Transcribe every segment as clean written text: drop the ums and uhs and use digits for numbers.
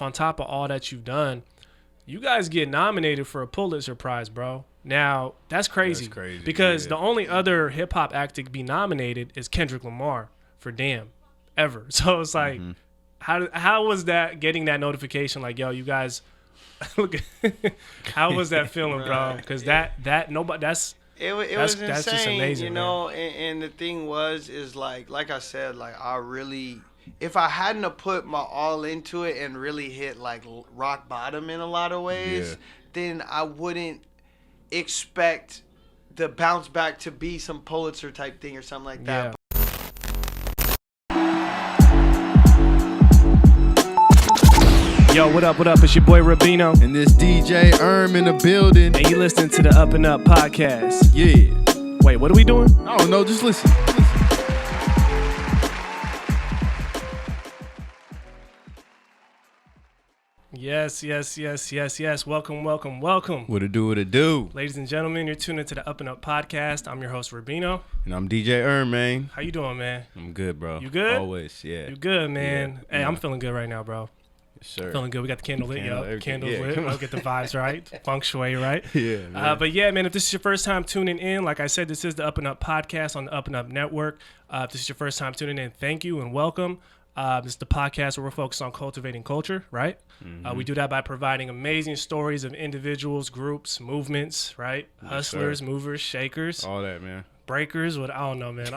on top of all that you've done, you guys get nominated for a Pulitzer Prize, bro. Now, that's crazy. Because the only other hip-hop act to be nominated is Kendrick Lamar for Damn, ever. So it's like, how was that, getting that notification? Like, yo, you guys, look, how was that feeling, bro? Because nobody, that's insane, just amazing, you know. And the thing is like I said, like I really, if I hadn't have put my all into it and really hit like rock bottom in a lot of ways, then I wouldn't expect the bounce back to be some Pulitzer type thing or something like that. Yo, what up? It's your boy Rubino. And this DJ in the building. And you listening to the UpNUp Podcast. Yeah. Wait, what are we doing? I don't know, just listen. Yes. Welcome. What it do? Ladies and gentlemen, you're tuned into the UpNUp Podcast. I'm your host, Rubino. And I'm DJ man. How you doing, man? I'm good, bro. You good? Always, yeah. You good, man? Yeah. Hey, I'm feeling good right now, bro. Yes, sir. Feeling good. We got the candle lit, Candles lit. I'll get the vibes right. Feng shui, right? Yeah, man. But yeah, man, if this is your first time tuning in, like I said, this is the UpNUp Podcast on the UpNUp Network. If this is your first time tuning in, thank you and welcome. This is the podcast where we're focused on cultivating culture, right? We do that by providing amazing stories of individuals, groups, movements, right? Yes, Hustlers, sir. Movers, shakers. All that, man. Breakers, I don't know, man.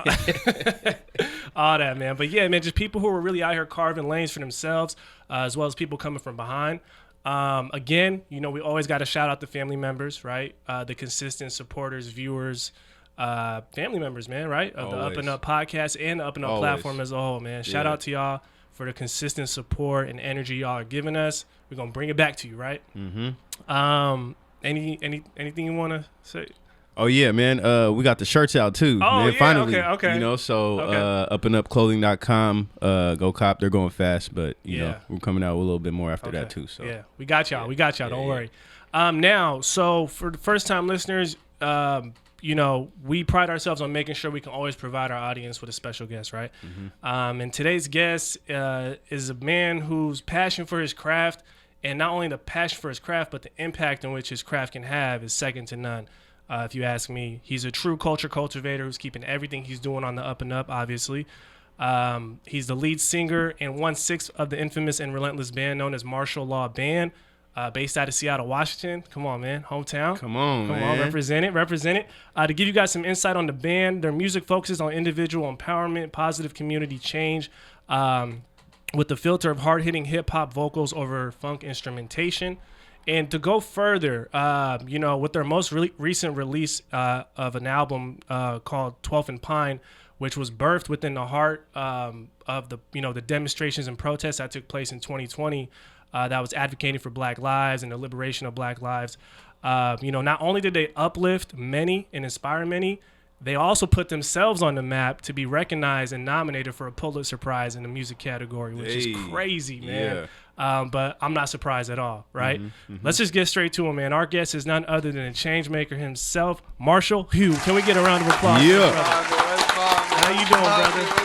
All that, man. But yeah, man, just people who are really out here carving lanes for themselves, as well as people coming from behind. Again, you know, we always got to shout out the family members, right? The consistent supporters, viewers, family members, man, right? Of Always. the UpNUp Podcast and the UpNUp platform as a whole, man. Shout out to y'all for the consistent support and energy y'all are giving us. We're going to bring it back to you, right? Anything you want to say? Oh yeah, man. We got the shirts out too. Oh, man, yeah, finally. okay. You know, so UpNUpClothing.com. Go cop. They're going fast, but you know, we're coming out with a little bit more after that too. So yeah, we got y'all. Don't worry. Now, so for the first time listeners, you know, we pride ourselves on making sure we can always provide our audience with a special guest, right? And today's guest is a man whose passion for his craft, and not only the passion for his craft, but the impact in which his craft can have is second to none. If you ask me, he's a true culture cultivator who's keeping everything he's doing on the up and up, obviously. He's the lead singer in 1/6 of the infamous and relentless band known as Martial Law Band, based out of Seattle, Washington. Come on, man. Hometown. Come on, Represent it. To give you guys some insight on the band, their music focuses on individual empowerment, positive community change, with the filter of hard-hitting hip-hop vocals over funk instrumentation. And to go further, you know, with their most recent release of an album called 12th and Pine, which was birthed within the heart of the, you know, the demonstrations and protests that took place in 2020, that was advocating for Black lives and the liberation of Black lives. You know, not only did they uplift many and inspire many, they also put themselves on the map to be recognized and nominated for a Pulitzer Prize in the music category, which is crazy, man. But I'm not surprised at all, right? Let's just get straight to him, man. Our guest is none other than the change maker himself, Martial Hugh. Can we get a round of applause? Yeah. How you doing, brother?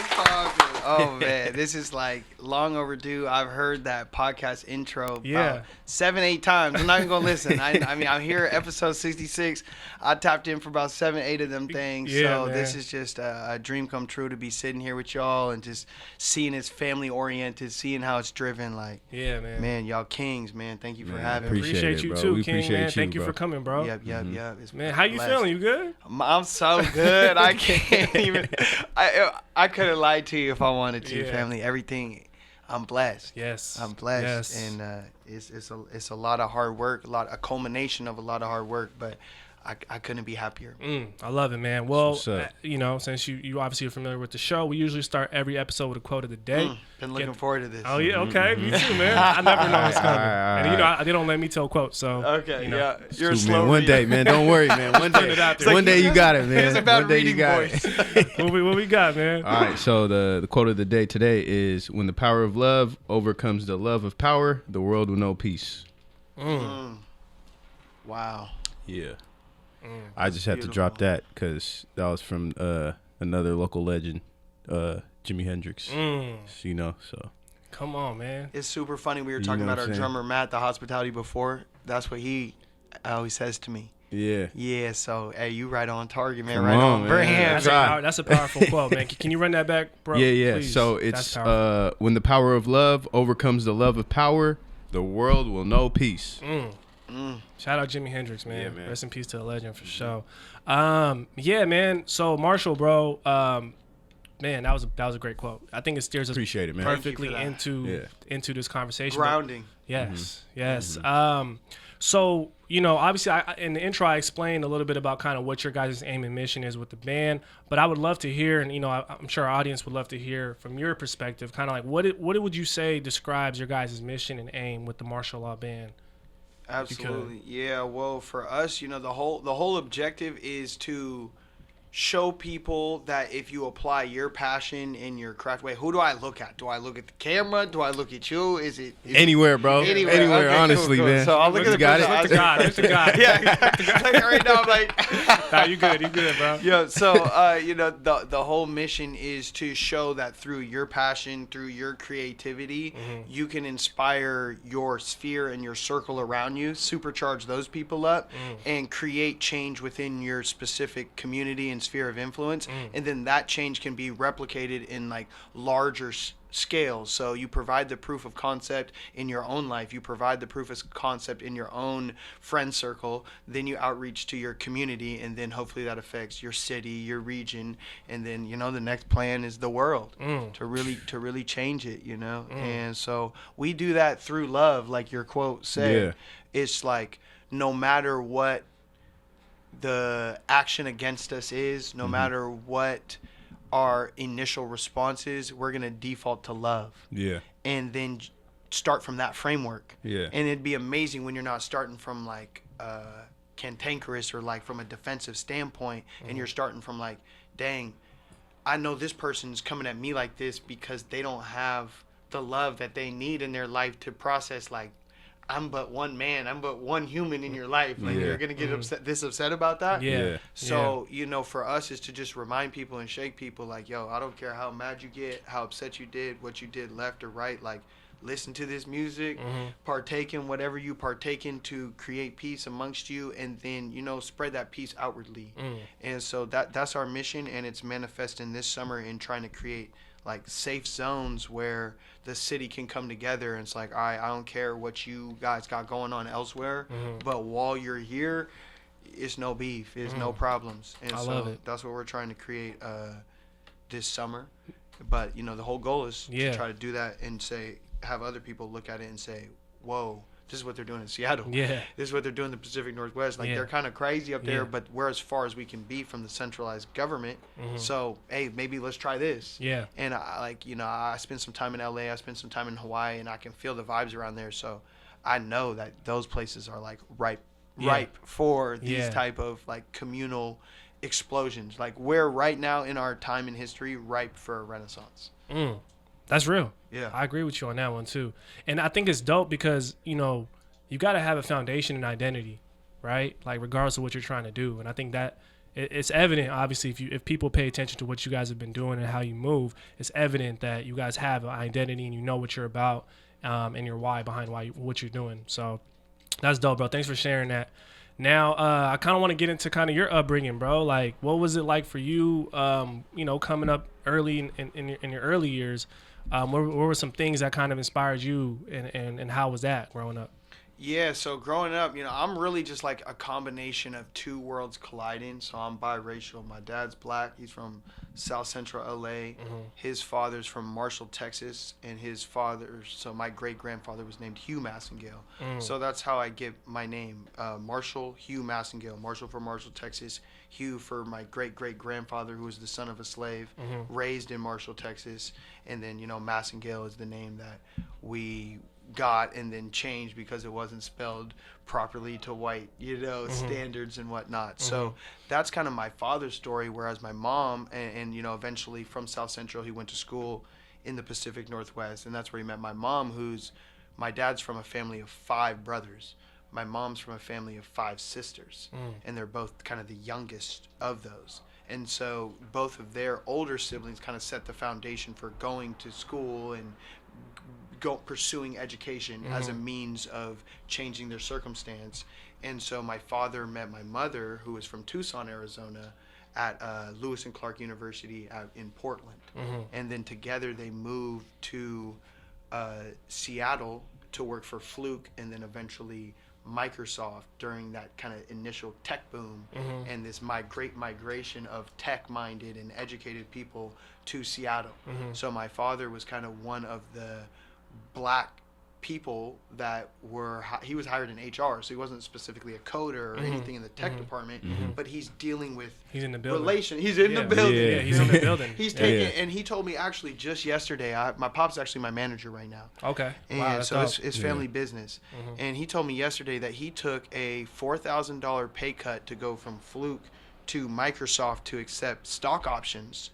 Oh man, this is like long overdue. I've heard that podcast intro about 7-8 times. I'm not even gonna listen. I mean, I'm here at episode 66. I tapped in for about 7-8 of them things. So man, this is just a dream come true to be sitting here with y'all and just seeing it's family oriented, seeing how it's driven. Like, man, y'all kings, man. Thank you for having me. Appreciate you too, King, man. Thank you for coming, bro. Yep. Man, how you feeling? You good? I'm so good. I can't even. I could have lied to you if I wanted to, family. Everything, I'm blessed. Yes, I'm blessed, and it's a lot of hard work, a culmination of a lot of hard work, but I couldn't be happier. I love it, man. Well, you know, since you obviously are familiar with the show, we usually start every episode with a quote of the day. Been looking forward to this. Oh yeah, okay, me too, man. I never know what's coming, and you know they don't let me tell quotes, so you know. You're slow. Man, one day, man. Don't worry, man. One day you got it, man. It's about one day reading you got voice. it. What we got, man? All right, so the quote of the day today is: "When the power of love overcomes the love of power, the world will know peace." Wow. Yeah. I just had to drop that because that was from another local legend, Jimi Hendrix. You know, so Come on, man. It's super funny. We were talking about our drummer Matt, the hospitality before. That's what he always says to me. Yeah. Yeah. So, hey, you right on target, man. Come right on man. brand. That's a powerful quote, man. Can you run that back, bro? Yeah. Please? So it's when the power of love overcomes the love of power, the world will know peace. Shout out Jimi Hendrix, man. Yeah, man. Rest in peace to a legend for sure. Yeah, man. So Marshall, bro. Man, that was a great quote. I think it steers us perfectly into this conversation. Grounding. Yes. So, obviously, in the intro, I explained a little bit about kind of what your guys' aim and mission is with the band. But I would love to hear, and, I'm sure our audience would love to hear from your perspective, kind of like what would you say describes your guys' mission and aim with the Martial Law Band? Absolutely. Yeah, well, for us, the whole objective is to show people that if you apply your passion in your craft, wait, who do I look at? Do I look at the camera? Do I look at you? Is it anywhere, bro? Anywhere, okay, honestly, cool. Man. So I'll look at the guy. Look the guy. Yeah, right now I'm like, nah, you good, bro. Yeah. So the whole mission is to show that through your passion, through your creativity, you can inspire your sphere and your circle around you, supercharge those people up, and create change within your specific community and sphere of influence, and then that change can be replicated in like larger scales. So you provide the proof of concept in your own life, you provide the proof of concept in your own friend circle, then you outreach to your community, and then hopefully that affects your city, your region, and then the next plan is the world to really change it, and so we do that through love, like your quote said. It's like no matter what the action against us is, no matter what our initial response is, we're going to default to love. Yeah. And then start from that framework. Yeah. And it'd be amazing when you're not starting from like cantankerous or like from a defensive standpoint, and you're starting from like, dang, I know this person's coming at me like this because they don't have the love that they need in their life to process like, I'm but one man. I'm but one human in your life. Like you're gonna get upset about that. Yeah. So for us is to just remind people and shake people like, yo, I don't care how mad you get, how upset you did, what you did left or right. Like, listen to this music, partake in whatever you partake in to create peace amongst you, and then spread that peace outwardly. And so that's our mission, and it's manifesting this summer in trying to create like safe zones where the city can come together, and it's like, all right, I don't care what you guys got going on elsewhere, but while you're here, it's no beef, it's no problems. And so that's what we're trying to create this summer. But the whole goal is to try to do that and have other people look at it and say, whoa, this is what they're doing in Seattle. Yeah. This is what they're doing in the Pacific Northwest. Like, they're kind of crazy up there, but we're as far as we can be from the centralized government. So, hey, maybe let's try this. Yeah. And I spent some time in LA, I spent some time in Hawaii, and I can feel the vibes around there. So I know that those places are like ripe for these type of like communal explosions. Like, we're right now in our time in history ripe for a renaissance. That's real. Yeah. I agree with you on that one too. And I think it's dope because, you got to have a foundation and identity, right? Like, regardless of what you're trying to do. And I think that it's evident, obviously, if people pay attention to what you guys have been doing and how you move, it's evident that you guys have an identity and you know what you're about, and your why behind what you're doing. So that's dope, bro. Thanks for sharing that. Now, I kind of want to get into kind of your upbringing, bro. Like, what was it like for you, coming up early in your early years? What were some things that kind of inspired you, and how was that growing up? Yeah, so growing up, I'm really just like a combination of two worlds colliding. So I'm biracial. My dad's black. He's from South Central LA. His father's from Marshall, Texas, and so my great-grandfather was named Hugh Massengale. So that's how I get my name, Marshall Hugh Massengale. Marshall for Marshall, Texas. Hugh for my great-great-grandfather, who was the son of a slave, raised in Marshall, Texas. And then, Massengale is the name that we got and then changed because it wasn't spelled properly to white, standards and whatnot. So that's kind of my father's story, whereas my mom, and eventually from South Central, he went to school in the Pacific Northwest, and that's where he met my mom, my dad's from a family of 5 brothers. My mom's from a family of 5 sisters, and they're both kind of the youngest of those. And so both of their older siblings kind of set the foundation for going to school and pursuing education as a means of changing their circumstance. And so my father met my mother, who was from Tucson, Arizona, at Lewis and Clark University in Portland. And then together they moved to Seattle to work for Fluke, and then eventually Microsoft during that kind of initial tech boom and this great migration of tech-minded and educated people to Seattle. So my father was kind of one of the black people that he was hired in HR, so he wasn't specifically a coder or anything in the tech department, but he's dealing with he's in the building. He's in the building. Yeah, he's in the building. He's taking, and he told me actually just yesterday, my pop's actually my manager right now. Okay. And wow, so it's family business. And he told me yesterday that he took a $4,000 pay cut to go from Fluke to Microsoft to accept stock options.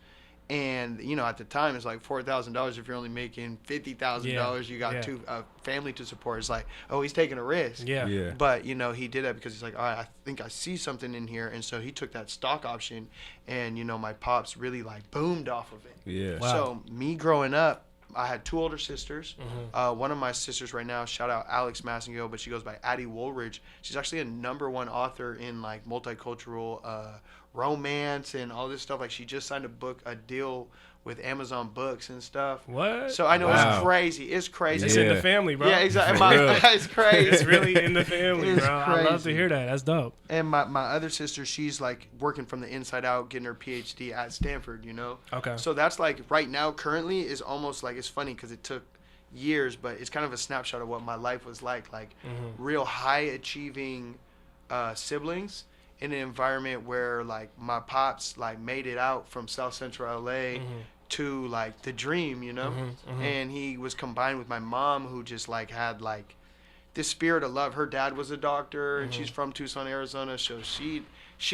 And, you know, at the time, it's like $4,000. If you're only making $50,000, you got a family to support. It's like, oh, he's taking a risk. Yeah. But, you know, he did that because he's like, all right, I think I see something in here. And so he took that stock option. And, you know, my pops really, like, boomed off of it. Yeah. Wow. So me growing up, I had two older sisters. One of my sisters right now, shout out Alex Massingill, but she goes by Addie Woolridge. She's actually a #1 author in, like, multicultural romance and all this stuff. Like, she just signed a deal with Amazon Books and stuff. What? So I know it's crazy. It's crazy. It's in the family, bro. Yeah, exactly. It's crazy. It's really in the family, It's bro. crazy. I love to hear that. That's dope. And my other sister, she's like working from the inside out, getting her PhD at Stanford, you know? Okay. So that's like right now, currently, is almost like, it's funny because it took years, but it's kind of a snapshot of what my life was like real high achieving siblings in an environment where like my pops like made it out from South Central LA to like the dream, you know? And he was combined with my mom, who just like had like this spirit of love. Her dad was a doctor and she's from Tucson, Arizona, so she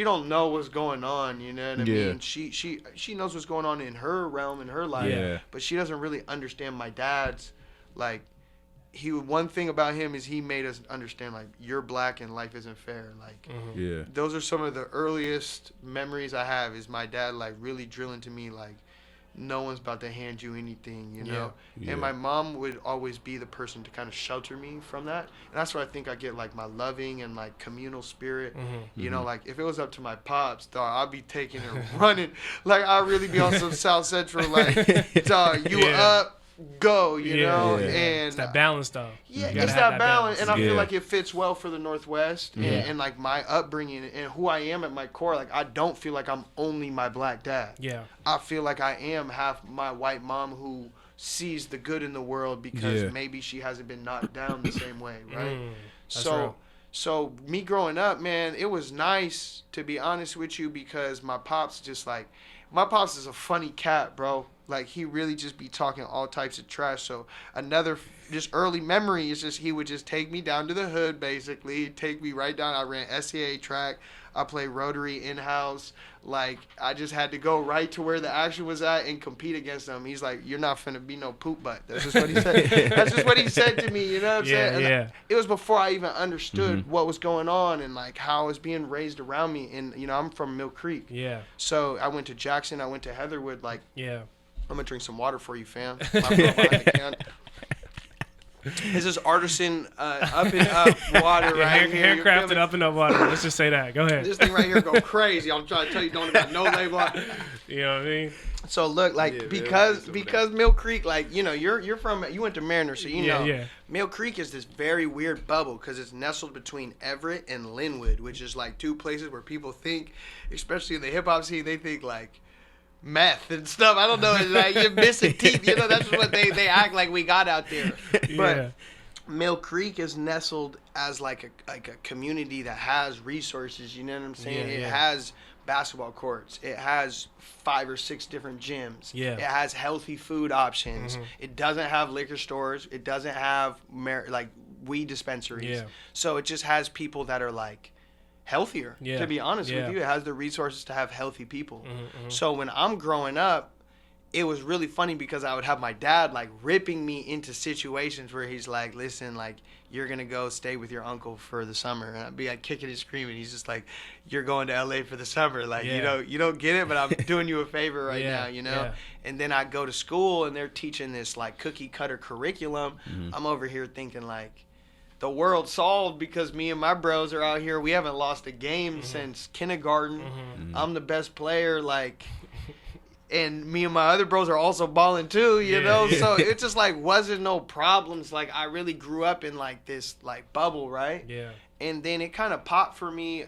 don't know what's going on, you know what I mean? She knows what's going on in her realm, in her life, but she doesn't really understand my dad's like one thing about him is he made us understand, like, you're black and life isn't fair. Like, those are some of the earliest memories I have, is my dad, like, really drilling to me, like, no one's about to hand you anything, you know? And my mom would always be the person to kind of shelter me from that. And that's where I think I get, like, my loving and, like, communal spirit. You know, like, if it was up to my pops, dog, I'd be taking and running. Like, I'd really be on some South Central, like, dog, you up. Go, you know, and it's that balance though. Yeah, it's that balance, and I feel like it fits well for the Northwest, and like my upbringing and who I am at my core. Like, I don't feel like I'm only my black dad. Yeah, I feel like I am half my white mom who sees the good in the world because maybe she hasn't been knocked down the same way, right? So me growing up, man, it was nice, to be honest with you, because my pops is a funny cat, bro. Like, he really just be talking all types of trash. So another just early memory is just he would just take me down to the hood, basically. Take me right down. I ran SCA track. I played Rotary in-house. Like, I just had to go right to where the action was at and compete against them. He's like, you're not finna be no poop butt. That's just what he said. That's just what he said to me, you know what I'm saying? And it was before I even understood what was going on and, like, how I was being raised around me. And, you know, I'm from Mill Creek. Yeah. So I went to Jackson. I went to Heatherwood. Like, I'm going to drink some water for you, fam. This is artisan UpNUp water right here. Handcrafted UpNUp water. Let's just say that. Go ahead. This thing right here go crazy. I'm trying to tell you, don't got no label on it. You know what I mean? So look, like, because Mill Creek, like, you know, you went to Mariner, so you know. Mill Creek is this very weird bubble because it's nestled between Everett and Linwood, which is like two places where people think, especially in the hip hop scene, they think like meth and stuff. I don't know. It's like you're missing teeth. You know, that's what they act like we got out there. But Mill Creek is nestled as like a community that has resources. You know what I'm saying? It has basketball courts. It has 5 or 6 different gyms. It has healthy food options. It doesn't have liquor stores. It doesn't have like weed dispensaries. So it just has people that are like healthier, to be honest with you. It has the resources to have healthy people. So when I'm growing up, it was really funny because I would have my dad like ripping me into situations where he's like, listen, like, you're going to go stay with your uncle for the summer. And I'd be like kicking and screaming. He's just like, you're going to LA for the summer. Like, you don't get it, but I'm doing you a favor right now, you know? Yeah. And then I go to school and they're teaching this like cookie cutter curriculum. I'm over here thinking like, the world's solved because me and my bros are out here. We haven't lost a game since kindergarten. I'm the best player, like, and me and my other bros are also balling too, you know? Yeah. So it just like wasn't no problems. Like I really grew up in like this like bubble, right? Yeah. And then it kind of popped for me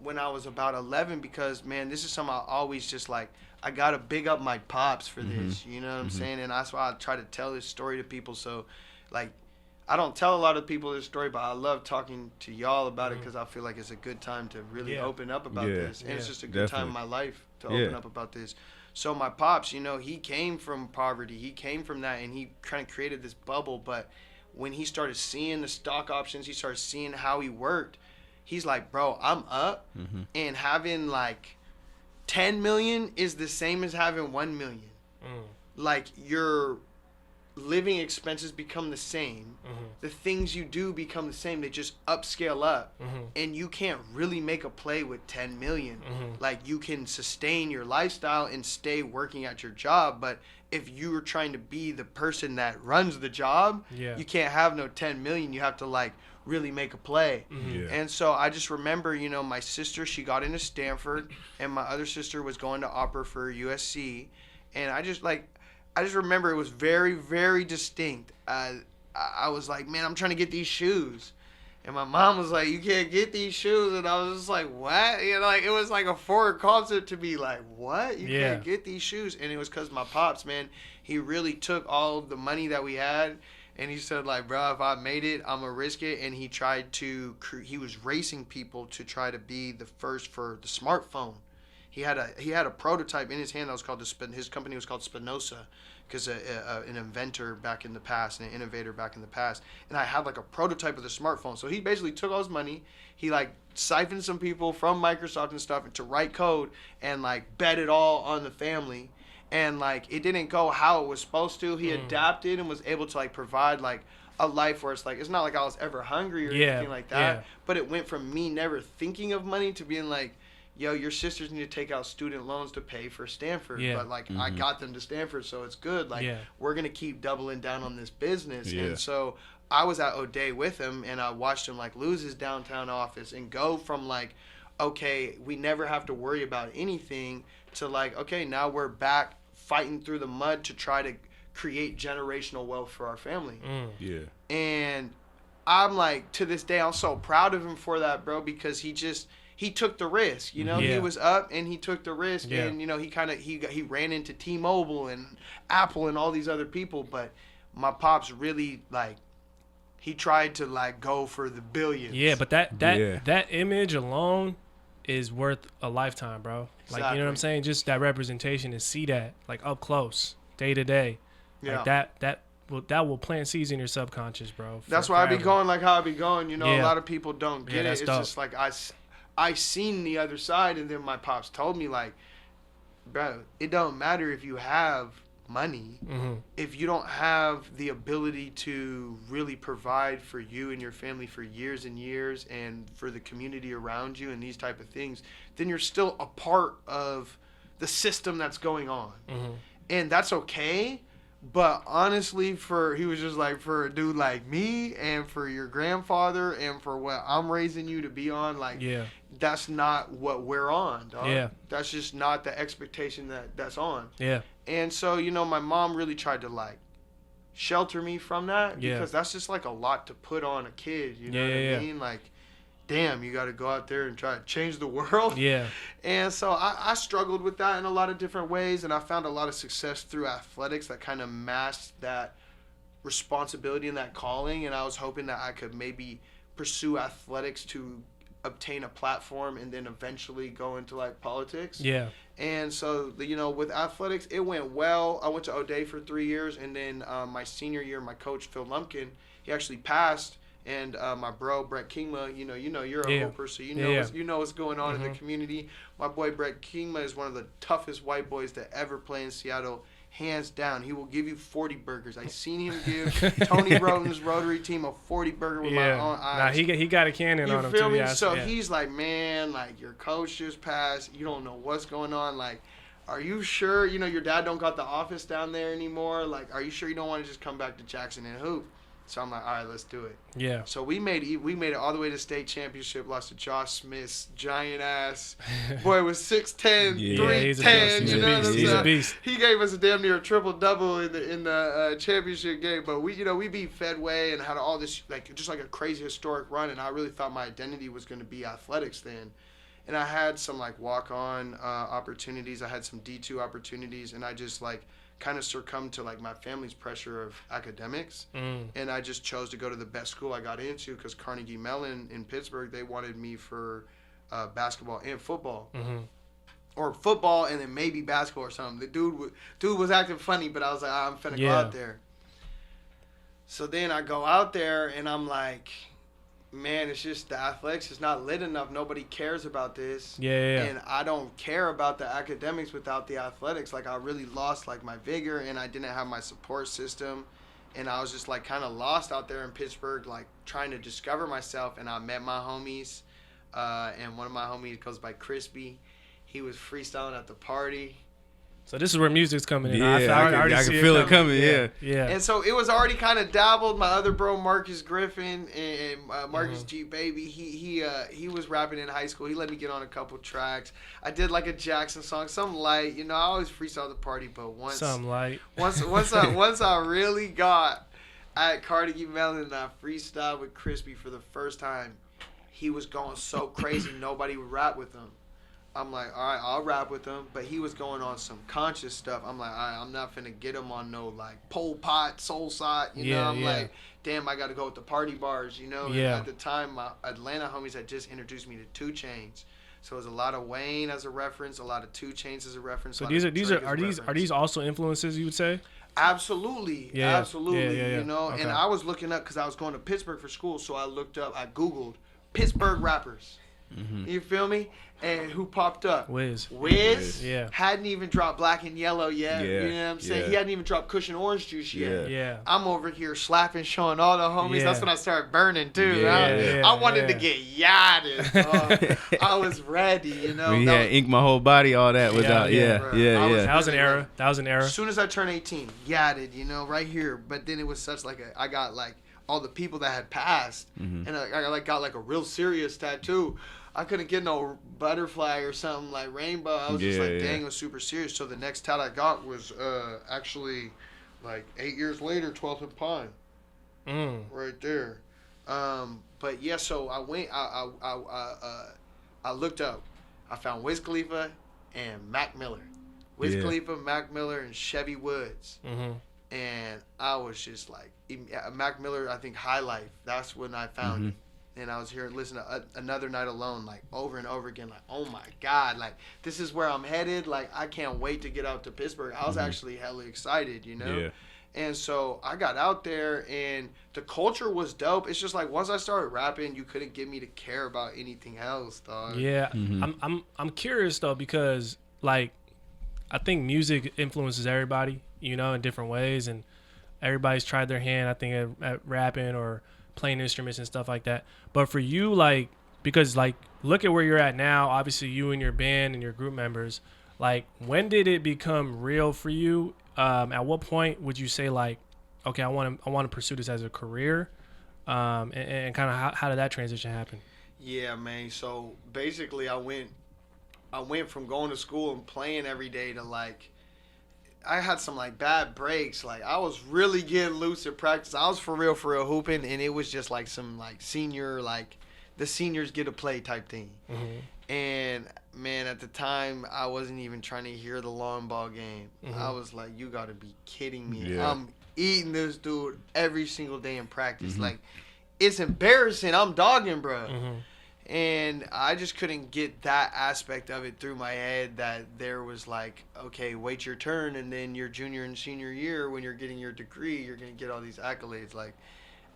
when I was about 11 because, man, this is something I always just like, I got to big up my pops for this, you know what I'm saying? And that's why I try to tell this story to people. So like, I don't tell a lot of people this story, but I love talking to y'all about it because I feel like it's a good time to really open up about this. And it's just a good time in my life to open up about this. So my pops, you know, he came from poverty. He came from that, and he kind of created this bubble. But when he started seeing the stock options, he started seeing how he worked. He's like, bro, I'm up, and having like 10 million is the same as having 1 million. Like your living expenses become the same. The things you do become the same. They just upscale up. And you can't really make a play with 10 million. Like you can sustain your lifestyle and stay working at your job, but if you were trying to be the person that runs the job, you can't have no 10 million. You have to like really make a play. And so I just remember, you know, my sister, she got into Stanford, and my other sister was going to opera for USC. And I just remember it was very, very distinct. I was like, man, I'm trying to get these shoes. And my mom was like, you can't get these shoes. And I was just like, what? You know, like, it was like a foreign concept to be like, what? You can't get these shoes. And it was because my pops, man, he really took all of the money that we had. And he said, like, bro, if I made it, I'm going to risk it. And he tried to, he was racing people to try to be the first for the smartphone. He had a prototype in his hand that was called his company was called Spinoza, because an inventor back in the past and an innovator back in the past. And I had like a prototype of the smartphone. So he basically took all his money, he like siphoned some people from Microsoft and stuff to write code and like bet it all on the family. And like it didn't go how it was supposed to. He adapted and was able to like provide like a life where it's like, it's not like I was ever hungry or anything like that. But it went from me never thinking of money to being like, yo, your sisters need to take out student loans to pay for Stanford. But like I got them to Stanford, so it's good. Like we're gonna keep doubling down on this business. And so I was at O'Day with him, and I watched him like lose his downtown office and go from like, okay, we never have to worry about anything, to like, okay, now we're back fighting through the mud to try to create generational wealth for our family. And I'm like, to this day, I'm so proud of him for that, bro, because he took the risk, you know. He was up and he took the risk, and you know, he ran into T-Mobile and Apple and all these other people, but my pops really like, he tried to like go for the billions. Yeah, but that image alone is worth a lifetime, bro. Exactly. Like, you know what I'm saying? Just that representation, and see that like up close, day to day. Like that will plant seeds in your subconscious, bro. That's why I be going like how I be going. You know, a lot of people don't get it. It's dope. Just like I seen the other side, and then my pops told me like, bro, it don't matter if you have money, if you don't have the ability to really provide for you and your family for years and years, and for the community around you and these type of things, then you're still a part of the system that's going on. And that's okay. But honestly, he was just like, for a dude like me and for your grandfather and for what I'm raising you to be on, like, that's not what we're on, dog. That's just not the expectation that's on. And so, you know, my mom really tried to like shelter me from that, because that's just like a lot to put on a kid, you know what I mean? Like, damn, you got to go out there and try to change the world. And so I struggled with that in a lot of different ways, and I found a lot of success through athletics that kind of masked that responsibility and that calling. And I was hoping that I could maybe pursue athletics to obtain a platform and then eventually go into like politics. And so, you know, with athletics, it went well. I went to O'Day for 3 years, and then my senior year, my coach, Phil Lumpkin, he actually passed. And my bro, Brett Kingma, you know, you're a hooper, so you know what's going on in the community. My boy, Brett Kingma, is one of the toughest white boys to ever play in Seattle. hands down. He will give you 40 burgers. I seen him give Tony Roden's Rotary team a 40 burger with my own eyes. Nah, he got a cannon on him too. You feel me? Yeah, So he's like, man, like, your coach just passed. You don't know what's going on. Like, are you sure, you know, your dad don't got the office down there anymore? Like, are you sure you don't want to just come back to Jackson and hoop? So I'm like, all right, let's do it. Yeah. So we made it all the way to state championship. Lost to Josh Smith's giant ass. Boy was 6'10", 310. You know what I'm saying? He's a beast. He gave us a damn near triple double in the championship game. But we beat Fedway and had all this just like a crazy historic run. And I really thought my identity was going to be athletics then. And I had some like walk-on opportunities. I had some D2 opportunities, and I just like kind of succumbed to like my family's pressure of academics. And I just chose to go to the best school I got into because Carnegie Mellon in Pittsburgh, they wanted me for basketball and football. Or football and then maybe basketball or something. The dude was acting funny, but I was like, I'm finna go out there. So then I go out there and I'm like, man, it's just the athletics is not lit enough. Nobody cares about this. Yeah. And I don't care about the academics without the athletics. Like, I really lost, like, my vigor, and I didn't have my support system. And I was just, like, kind of lost out there in Pittsburgh, like, trying to discover myself. And I met my homies, and one of my homies goes by Crispy. He was freestyling at the party. So this is where music's coming in. Yeah, I can feel it coming. Yeah. And so it was already kind of dabbled. My other bro, Marcus Griffin, and Marcus G. Baby, he was rapping in high school. He let me get on a couple tracks. I did like a Jackson song, something light. You know, I always freestyle the party, but once I really got at Carnegie Mellon and I freestyled with Crispy for the first time, he was going so crazy. Nobody would rap with him. I'm like, all right, I'll rap with him. But he was going on some conscious stuff. I'm like, all right, I'm not finna get him on no, like, Pol Pot, Soul Sot. You know, I'm like, damn, I got to go with the party bars, you know. And at the time, my Atlanta homies had just introduced me to 2 Chainz. So it was a lot of Wayne as a reference, a lot of 2 Chainz as a reference. So are these also influences, you would say? Absolutely. Absolutely. Yeah. You know, and I was looking up because I was going to Pittsburgh for school. So I Googled Pittsburgh rappers. You feel me? And who popped up? Wiz. Yeah. Hadn't even dropped Black and Yellow yet. Yeah. You know what I'm saying? He hadn't even dropped Cushion Orange Juice yet. Yeah. I'm over here slapping, showing all the homies. Yeah. That's when I started burning too. Yeah. I wanted to get yachted. I was ready, you know. When he had Ink My Whole Body, all that was out. Yeah. That was an era. As soon as I turned 18, yachted, you know, right here. But then it was such like I got like all the people that had passed, and I got like a real serious tattoo. I couldn't get no butterfly or something like rainbow. I was just like, dang, it was super serious. So the next tat I got was actually like 8 years later, 12th and Pine. Right there. But yeah, so I went, I looked up. I found Wiz Khalifa and Mac Miller. Wiz Khalifa, Mac Miller, and Chevy Woods. And I was just like, Mac Miller, I think High Life. That's when I found it. And I was here listening to Another Night Alone, like, over and over again, like, oh, my God, like, this is where I'm headed. Like, I can't wait to get out to Pittsburgh. I was actually hella excited, you know? Yeah. And so I got out there, and the culture was dope. It's just like, once I started rapping, you couldn't get me to care about anything else, dog. Yeah. I'm curious, though, because, like, I think music influences everybody, you know, in different ways. And everybody's tried their hand, I think, at rapping or playing instruments and stuff like that. But for you, like, because, like, look at where you're at now, obviously you and your band and your group members, like, when did it become real for you? At what point would you say, like, okay, I want to pursue this as a career? And kind of how did that transition happen? Yeah, man. So basically I went from going to school and playing every day to, like, I had some, like, bad breaks. Like, I was really getting loose at practice. I was for real hooping, and it was just, like, some, like, senior, like, the seniors get to play type thing. And, man, at the time, I wasn't even trying to hear the long ball game. I was like, you got to be kidding me. Yeah. I'm eating this dude every single day in practice. Like, it's embarrassing. I'm dogging, bro. And I just couldn't get that aspect of it through my head that there was like, okay, wait your turn, and then your junior and senior year when you're getting your degree, you're going to get all these accolades. Like,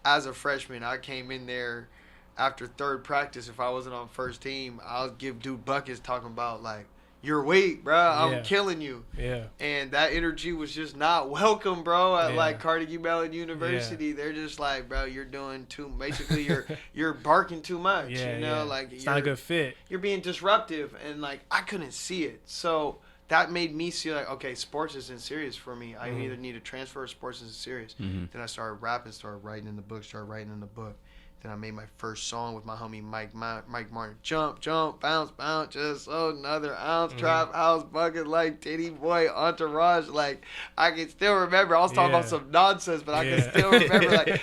as a freshman, I came in there after third practice. If I wasn't on first team, I'll give dude buckets talking about, like, you're weak, bro. I'm killing you. Yeah. And that energy was just not welcome, bro. At like Carnegie Mellon University, they're just like, bro, you're doing basically you're barking too much. You know, like it's not a good fit. You're being disruptive, and like I couldn't see it. So that made me see like, okay, sports isn't serious for me. I either need to transfer, or sports isn't serious. Then I started rapping, started writing in the book. Then I made my first song with my homie Mike Martin. Jump, jump, bounce, bounce, just another ounce. Trap house, bucket like Titty Boy, Entourage. Like, I can still remember. I was talking about some nonsense, but I can still remember.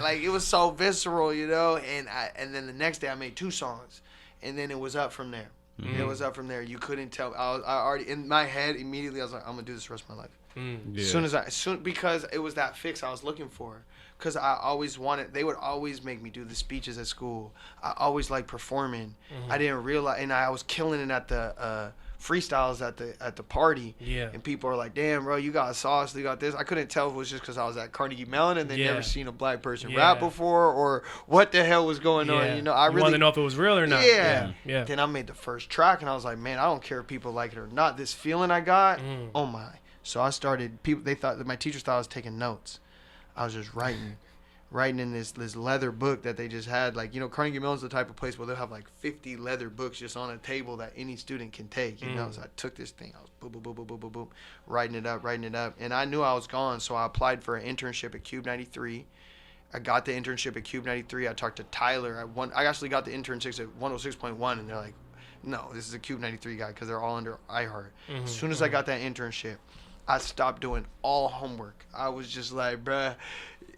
Like it was so visceral, you know. And then the next day I made 2 songs, and then it was up from there. It was up from there. You couldn't tell. I already in my head immediately. I was like, I'm gonna do this the rest of my life. Because it was that fix I was looking for. Because I always wanted, they would always make me do the speeches at school. I always liked performing. I didn't realize, and I was killing it at the freestyles at the party. Yeah. And people are like, damn, bro, you got sauce, you got this. I couldn't tell if it was just because I was at Carnegie Mellon and they never seen a black person rap before, or what the hell was going on. You know, I really wanted to know if it was real or not. Yeah. Then I made the first track and I was like, man, I don't care if people like it or not. This feeling I got, oh my. So I started, they thought that my teachers thought I was taking notes. I was just writing in this leather book that they just had. Like, you know, Carnegie Mellon's the type of place where they'll have like 50 leather books just on a table that any student can take, you know. So I took this thing, I was boom, boom, boom, boom, boom, boom, boom, writing it up. And I knew I was gone, so I applied for an internship at Cube 93. I got the internship at Cube 93. I talked to Tyler. I actually got the internship at 106.1, and they're like, no, this is a Cube 93 guy, because they're all under iHeart. As soon as I got that internship, I stopped doing all homework. I was just like, bruh,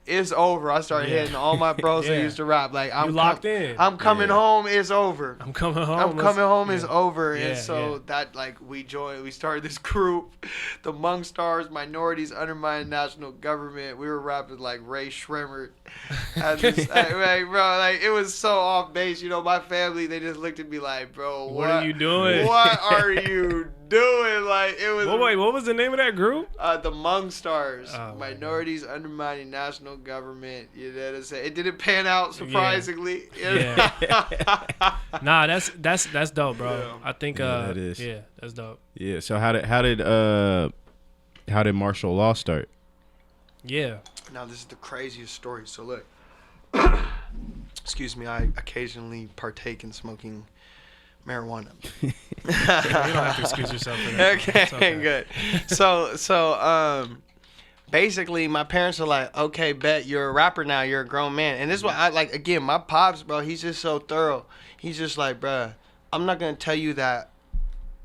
it's over. I started hitting all my bros who used to rap. Like, I'm locked in. I'm coming home. It's over. I'm coming home. It's over. And so that, like, we started this group, the Hmong Stars, Minorities Undermining National Government. We were rapping like Ray Shremmerd. Like, bro, like, it was so off base. You know, my family, they just looked at me like, bro, what are you doing? What are you doing? Like, it was. Wait, what was the name of that group? The Hmong Stars, Minorities Undermining National Government. You know what I'm saying? It didn't pan out, surprisingly. Nah, that's dope, bro. Yeah. I think that is. Yeah, that's dope. Yeah. So how did martial law start? Yeah. Now this is the craziest story. So look, excuse me, I occasionally partake in smoking marijuana. You don't have to excuse yourself for that. Okay, good. So basically my parents are like, okay, bet you're a rapper now, you're a grown man. And this is what I like. Again, my pops, bro, he's just so thorough. He's just like, bruh, I'm not gonna tell you that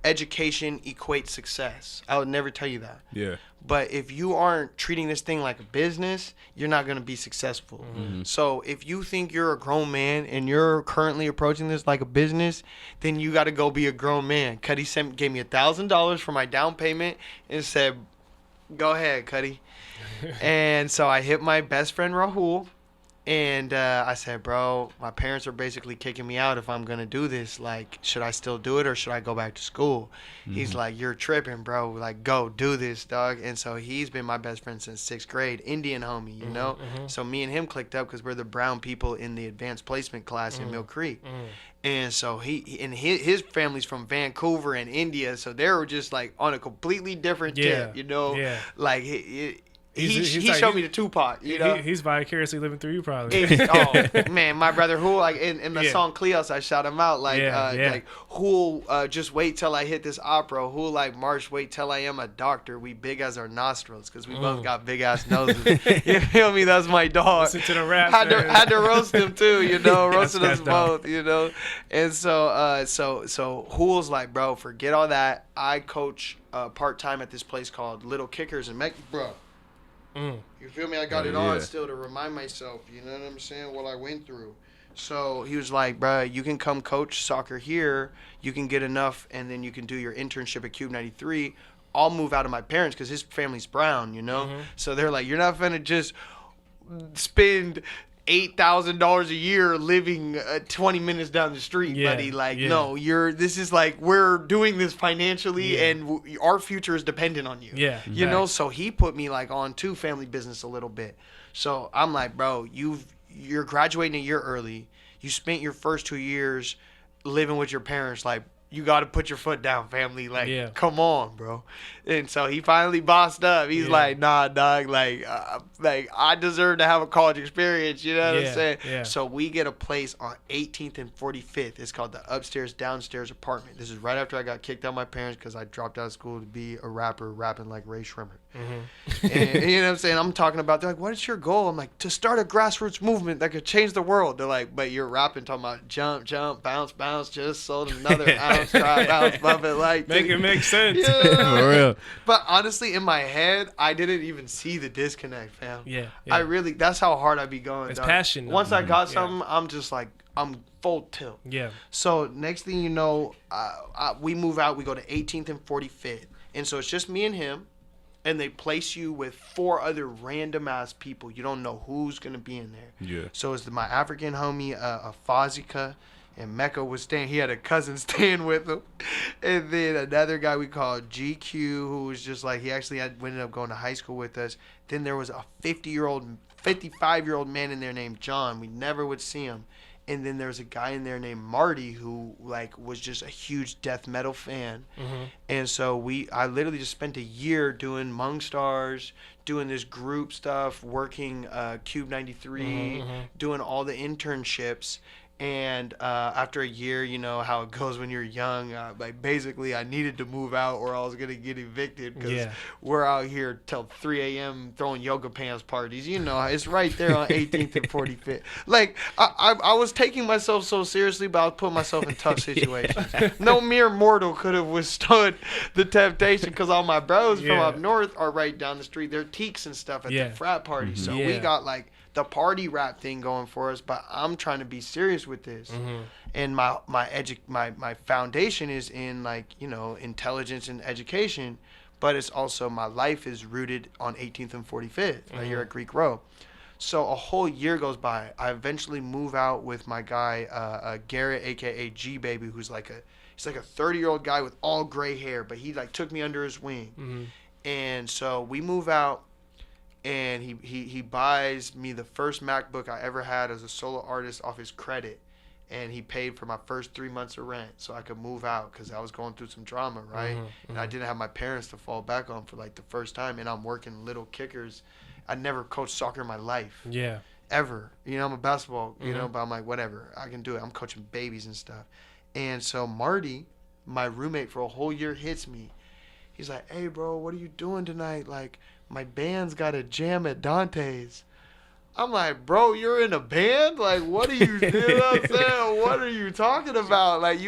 education equates success. I would never tell you that. Yeah. But if you aren't treating this thing like a business, you're not going to be successful. So if you think you're a grown man and you're currently approaching this like a business, then you got to go be a grown man. Cuddy gave me $1,000 for my down payment and said, go ahead, Cuddy. And so I hit my best friend, Rahul. And I said, bro, my parents are basically kicking me out if I'm going to do this. Like, should I still do it or should I go back to school? He's like, you're tripping, bro. Like, go do this, dog. And so he's been my best friend since 6th grade, Indian homie, you know? So me and him clicked up because we're the brown people in the advanced placement class in Mill Creek. And so his family's from Vancouver and India. So they were just like on a completely different tip, you know? Like, He showed me the Tupac, you know. He's vicariously living through you, probably. Oh man, my brother Hugh, like in the song Cleos, I shout him out like Hugh, just wait till I hit this opera. Hugh, like Marsh, wait till I am a doctor. We big as our nostrils because we both got big ass noses. You feel me? That's my dog. Listen to the rap. Had to roast him too, you know. Roasted us both, you know. And so Hugh's like, bro, forget all that. I coach part time at this place called Little Kickers in bro. You feel me? I got it on still to remind myself, you know what I'm saying, what I went through. So he was like, bruh, you can come coach soccer here, you can get enough, and then you can do your internship at Cube 93. I'll move out of my parents because his family's brown, you know? So they're like, you're not finna just spend $8,000 a year living 20 minutes down the street, buddy. Like, no, this is like, we're doing this financially and our future is dependent on you. You know, so he put me like on to family business a little bit. So I'm like, bro, you're graduating a year early. You spent your first 2 years living with your parents. Like, you got to put your foot down, family. Like, come on, bro. And so he finally bossed up. He's like, nah, dog. Like I deserve to have a college experience. You know what I'm saying? Yeah. So we get a place on 18th and 45th. It's called the upstairs downstairs apartment. This is right after I got kicked out of my parents because I dropped out of school to be a rapper, rapping like Ray Shrimmer. Mm-hmm. And you know what I'm saying? I'm talking about, they're like, what is your goal? I'm like, to start a grassroots movement that could change the world. They're like, but you're rapping, talking about jump, jump, bounce, bounce, just sold another ounce, try, bounce, bump it, like. Make it make sense. Yeah. For real. But honestly, in my head, I didn't even see the disconnect, fam. Yeah. I really, that's how hard I be going. It's passion. Once I got something, I'm just like, I'm full tilt. Yeah. So next thing you know, we move out, we go to 18th and 45th. And so it's just me and him. And they place you with 4 other random ass people. You don't know who's gonna be in there. Yeah. So it's my African homie, Fazika, and Mecca was staying. He had a cousin staying with him, and then another guy we called GQ, who was just like, he actually ended up going to high school with us. Then there was a 55-year-old man in there named John. We never would see him. And then there's a guy in there named Marty who like was just a huge death metal fan. Mm-hmm. And so I literally just spent a year doing Mung Stars, doing this group stuff, working Cube 93, mm-hmm. doing all the internships. And after a year, you know how it goes when you're young. Like basically, I needed to move out, or I was gonna get evicted because we're out here till 3 a.m. throwing yoga pants parties. You know, it's right there on 18th and 45th. Like I was taking myself so seriously, but I was putting myself in tough situations. No mere mortal could have withstood the temptation because all my bros from up north are right down the street. They're teaks and stuff at the frat parties. Mm-hmm. So we got like the party rap thing going for us, but I'm trying to be serious with this. Mm-hmm. And my foundation is in, like, you know, intelligence and education, but it's also, my life is rooted on 18th and 45th right here at Greek Row. So a whole year goes by. I eventually move out with my guy Garrett, aka G Baby, who's like he's like a 30-year-old guy with all gray hair, but he like took me under his wing. Mm-hmm. And so we move out. And he buys me the first MacBook I ever had as a solo artist off his credit. And he paid for my first 3 months of rent so I could move out because I was going through some drama, right? Mm-hmm, and I didn't have my parents to fall back on for like the first time. And I'm working little kickers. I never coached soccer in my life. Yeah. Ever. You know, I'm a basketball, you know, but I'm like, whatever. I can do it. I'm coaching babies and stuff. And so Marty, my roommate for a whole year, hits me. He's like, hey, bro, what are you doing tonight? Like, my band's got a jam at Dante's. I'm like, bro, you're in a band? Like, what are you doing? What are you talking about? Like,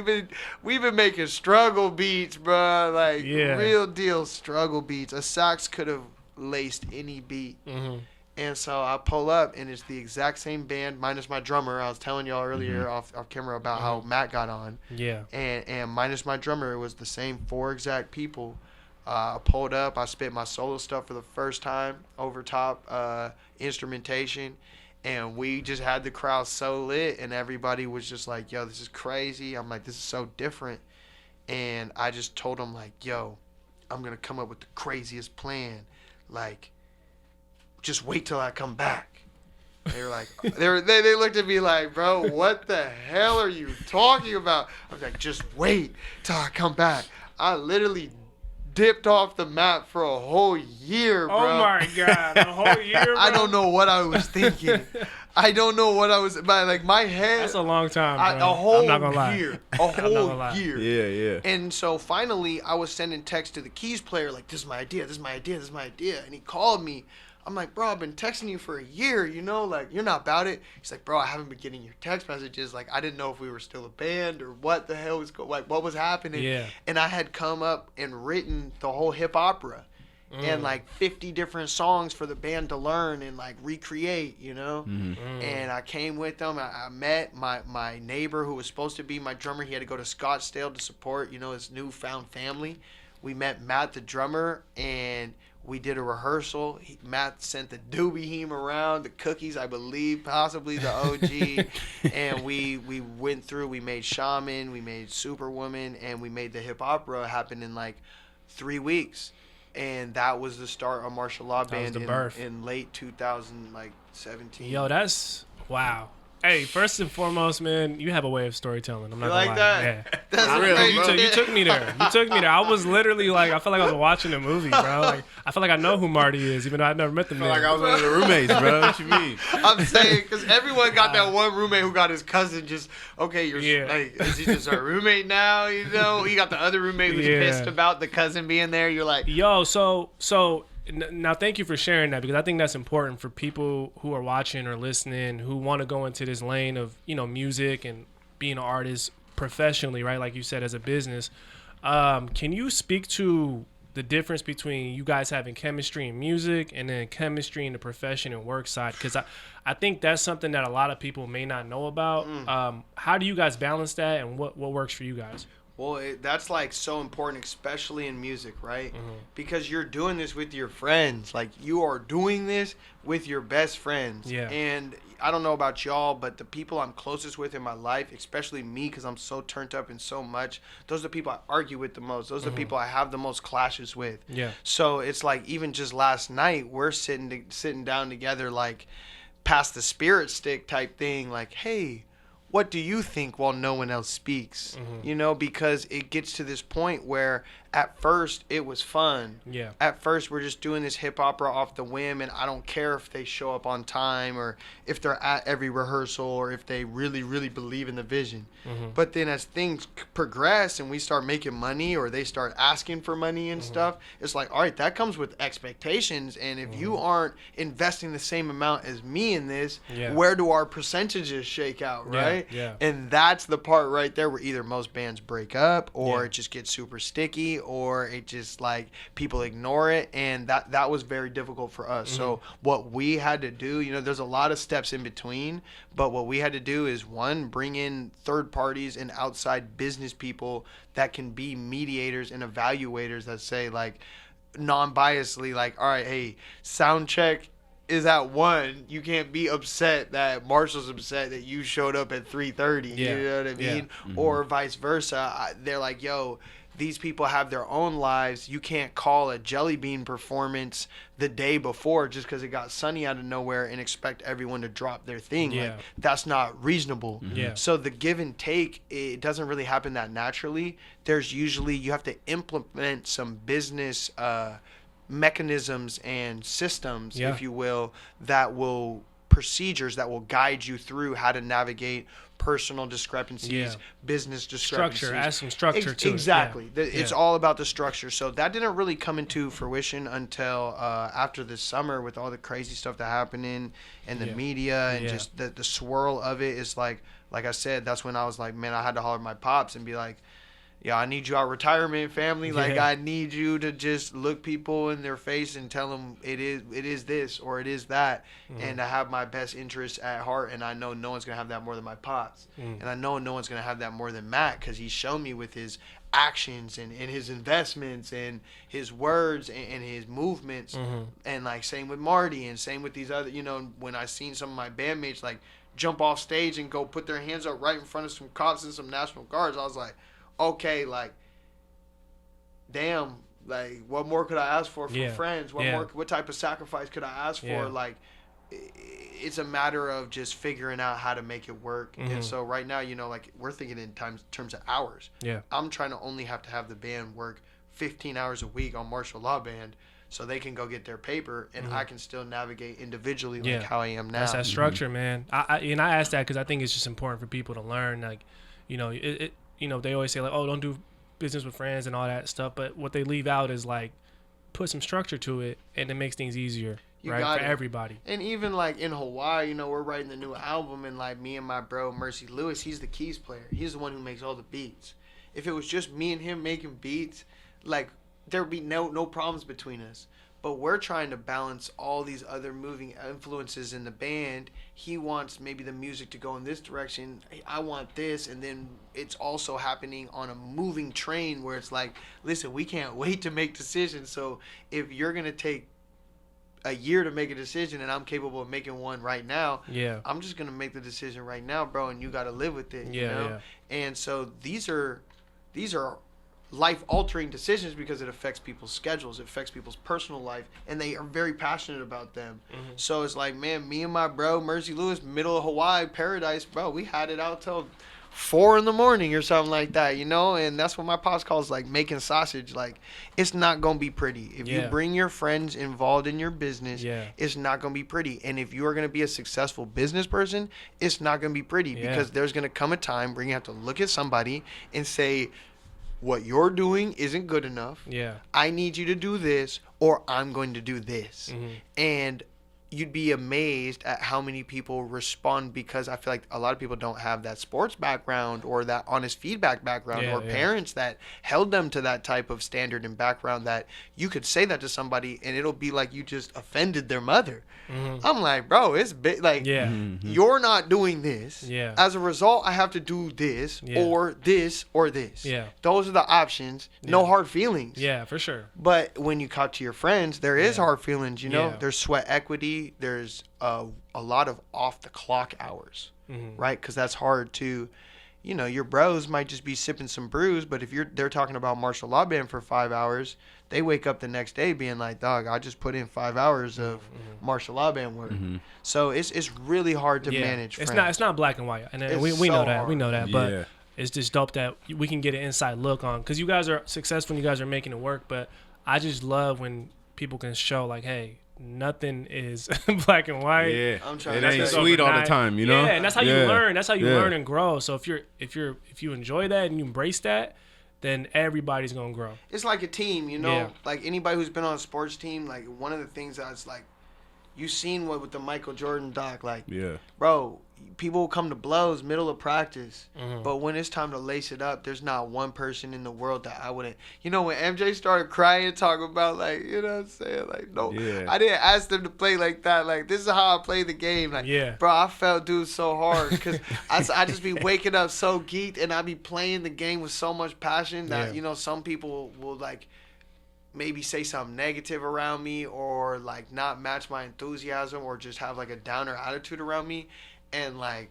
we've been making struggle beats, bro. Like, real deal struggle beats. A sax could have laced any beat. Mm-hmm. And so I pull up, and it's the exact same band minus my drummer. I was telling y'all earlier off camera about how Matt got on. Yeah. And minus my drummer, it was the same 4 exact people. I pulled up, I spit my solo stuff for the first time over top instrumentation, and we just had the crowd so lit, and everybody was just like, yo, this is crazy. I'm like, this is so different. And I just told them, like, yo, I'm going to come up with the craziest plan. Like, just wait till I come back. They were like, they looked at me like, bro, what the hell are you talking about? I was like, just wait till I come back. I literally dipped off the map for a whole year, bro. Oh my God, a whole year, bro? I don't know what I was thinking. I don't know what I was, but like my head. That's a long time, bro. A whole I'm not gonna lie. year. A whole year. Yeah. And so finally, I was sending texts to the keys player, like, this is my idea, this is my idea, this is my idea. And he called me. I'm like, bro, I've been texting you for a year, you know, like, you're not about it. He's like, bro, I haven't been getting your text messages. Like, I didn't know if we were still a band or what the hell was like, what was happening. Yeah. And I had come up and written the whole hip opera and like 50 different songs for the band to learn and like recreate, you know. And I came with them. I met my neighbor who was supposed to be my drummer. He had to go to Scottsdale to support, you know, his newfound family. We met Matt, the drummer, and we did a rehearsal. Matt sent the doobie heme around, the cookies, I believe, possibly the OG. And we went through, we made Shaman, we made Superwoman, and we made the hip opera happen in like 3 weeks. And that was the start of Martial Law Band in late 2017. Yo, that's, wow. Hey, first and foremost, man, you have a way of storytelling. I'm not You gonna like lie. that? Yeah. That's Real. great, You took me there. You took me there. I was literally like, I felt like I was watching a movie, bro. Like, I feel like I know who Marty is, even though I've never met the man. Like I was one of the roommates, bro. What you mean? I'm saying, because everyone got that one roommate who got his cousin just, okay, Yeah. like, is he just our roommate now? You know, you got the other roommate who's pissed about the cousin being there. You're like, yo, so now thank you for sharing that, because I think that's important for people who are watching or listening who want to go into this lane of, you know, music and being an artist professionally, right? Like you said, as a business. Can you speak to the difference between you guys having chemistry in music and then chemistry in the profession and work side? Because I think that's something that a lot of people may not know about. How do you guys balance that, and what works for you guys? well, that's like so important, especially in music, right? Because you're doing this with your friends. Like, you are doing this with your best friends. Yeah. And I don't know about y'all, but the people I'm closest with in my life, especially me, because I'm so turned up in so much, those are the people I argue with the most. Those are the people I have the most clashes with. Yeah. So it's like, even just last night, we're sitting down together, like, past the spirit stick type thing, like, hey, what do you think, while no one else speaks? You know, because it gets to this point where at first it was fun. Yeah. At first we're just doing this hip opera off the whim, and I don't care if they show up on time or if they're at every rehearsal or if they really, really believe in the vision. But then as things progress and we start making money, or they start asking for money and stuff, it's like, all right, that comes with expectations. And if you aren't investing the same amount as me in this, where do our percentages shake out, right? Yeah. And that's the part right there where either most bands break up, or it just gets super sticky, or it just, like, people ignore it. And that was very difficult for us. So what we had to do, you know, there's a lot of steps in between, but what we had to do is, one, bring in third parties and outside business people that can be mediators and evaluators that say, like, non-biasedly, like, all right, hey, sound check is at 1. You can't be upset that Marshall's upset that you showed up at 3:30. You know what I mean? Or vice versa. They're like, yo, these people have their own lives. You can't call a Jelly Bean performance the day before just because it got sunny out of nowhere and expect everyone to drop their thing. Like, that's not reasonable. So the give and take, it doesn't really happen that naturally. There's usually, you have to implement some business mechanisms and systems, if you will, procedures that will guide you through how to navigate personal discrepancies, business discrepancies. Structure, add some structure to it. Exactly. It's all about the structure. So that didn't really come into fruition until after the summer, with all the crazy stuff that happened in the media and just the swirl of it. Is like I said, that's when I was like, man, I had to holler at my pops and be like, yeah, I need you out retirement, family. Like, I need you to just look people in their face and tell them it is this or it is that, and to have my best interests at heart. And I know no one's going to have that more than my pops. And I know no one's going to have that more than Matt, because he's shown me with his actions and his investments and his words and his movements. And, like, same with Marty and same with these other, you know, when I seen some of my bandmates, like, jump off stage and go put their hands up right in front of some cops and some National Guards, I was like, okay, like, damn, like, what more could I ask for friends? What type of sacrifice could I ask for? Like, it's a matter of just figuring out how to make it work. And so right now, you know, like, we're thinking in terms of hours. I'm trying to only have the band work 15 hours a week on Martial Law Band, so they can go get their paper, and I can still navigate individually like how I am now. That's that structure, man. I asked that because I think it's just important for people to learn. Like, you know, you know, they always say, like, oh, don't do business with friends and all that stuff. But what they leave out is, like, put some structure to it, and it makes things easier, for everybody. And even, like, in Hawaii, you know, we're writing the new album, and, like, me and my bro, Mercy Lewis, he's the keys player. He's the one who makes all the beats. If it was just me and him making beats, like, there'd be no problems between us. But we're trying to balance all these other moving influences in the band. He wants maybe the music to go in this direction. I want this. And then it's also happening on a moving train where it's like, listen, we can't wait to make decisions. So if you're going to take a year to make a decision and I'm capable of making one right now, I'm just going to make the decision right now, bro. And you got to live with it, you know? And so these are life-altering decisions because it affects people's schedules, it affects people's personal life, and they are very passionate about them. So it's like, man, me and my bro, Mercy Lewis, middle of Hawaii, paradise, bro, we had it out till 4 a.m. or something like that, you know? And that's what my pops calls, like, making sausage. Like, it's not going to be pretty. If you bring your friends involved in your business, it's not going to be pretty. And if you are going to be a successful business person, it's not going to be pretty because there's going to come a time where you have to look at somebody and say, what you're doing isn't good enough. I need you to do this, or I'm going to do this. And you'd be amazed at how many people respond, because I feel like a lot of people don't have that sports background or that honest feedback background or parents that held them to that type of standard and background that you could say that to somebody and it'll be like you just offended their mother. I'm like, bro, it's big. Like, you're not doing this. As a result, I have to do this or this or this. Those are the options. No hard feelings. For sure. But when you talk to your friends, there is hard feelings, you know? There's sweat equity. There's a lot of off the clock hours, right? Because that's hard to, you know, your bros might just be sipping some brews, but if they're talking about martial law band for 5 hours, they wake up the next day being like, dog, I just put in 5 hours of martial law band work. So it's really hard to manage. It's not black and white, and we know that. We know that, but it's just dope that we can get an inside look on, because you guys are successful and you guys are making it work. But I just love when people can show, like, hey, nothing is black and white. I'm trying. It ain't sweet all the time, you know. And that's how you learn. That's how you learn and grow. So if you enjoy that and you embrace that, then everybody's gonna grow. It's like a team, you know. Like anybody who's been on a sports team, like one of the things that's like, you seen what with the Michael Jordan doc, like, bro, people will come to blows middle of practice, but when it's time to lace it up, there's not one person in the world that I wouldn't. You know, when MJ started crying, talking about, like, you know what I'm saying, like, no, I didn't ask them to play like that. Like, this is how I play the game. Like, bro, I felt dude so hard because I just be waking up so geeked, and I be playing the game with so much passion that, you know, some people will, like, maybe say something negative around me or, like, not match my enthusiasm or just have, like, a downer attitude around me. And, like,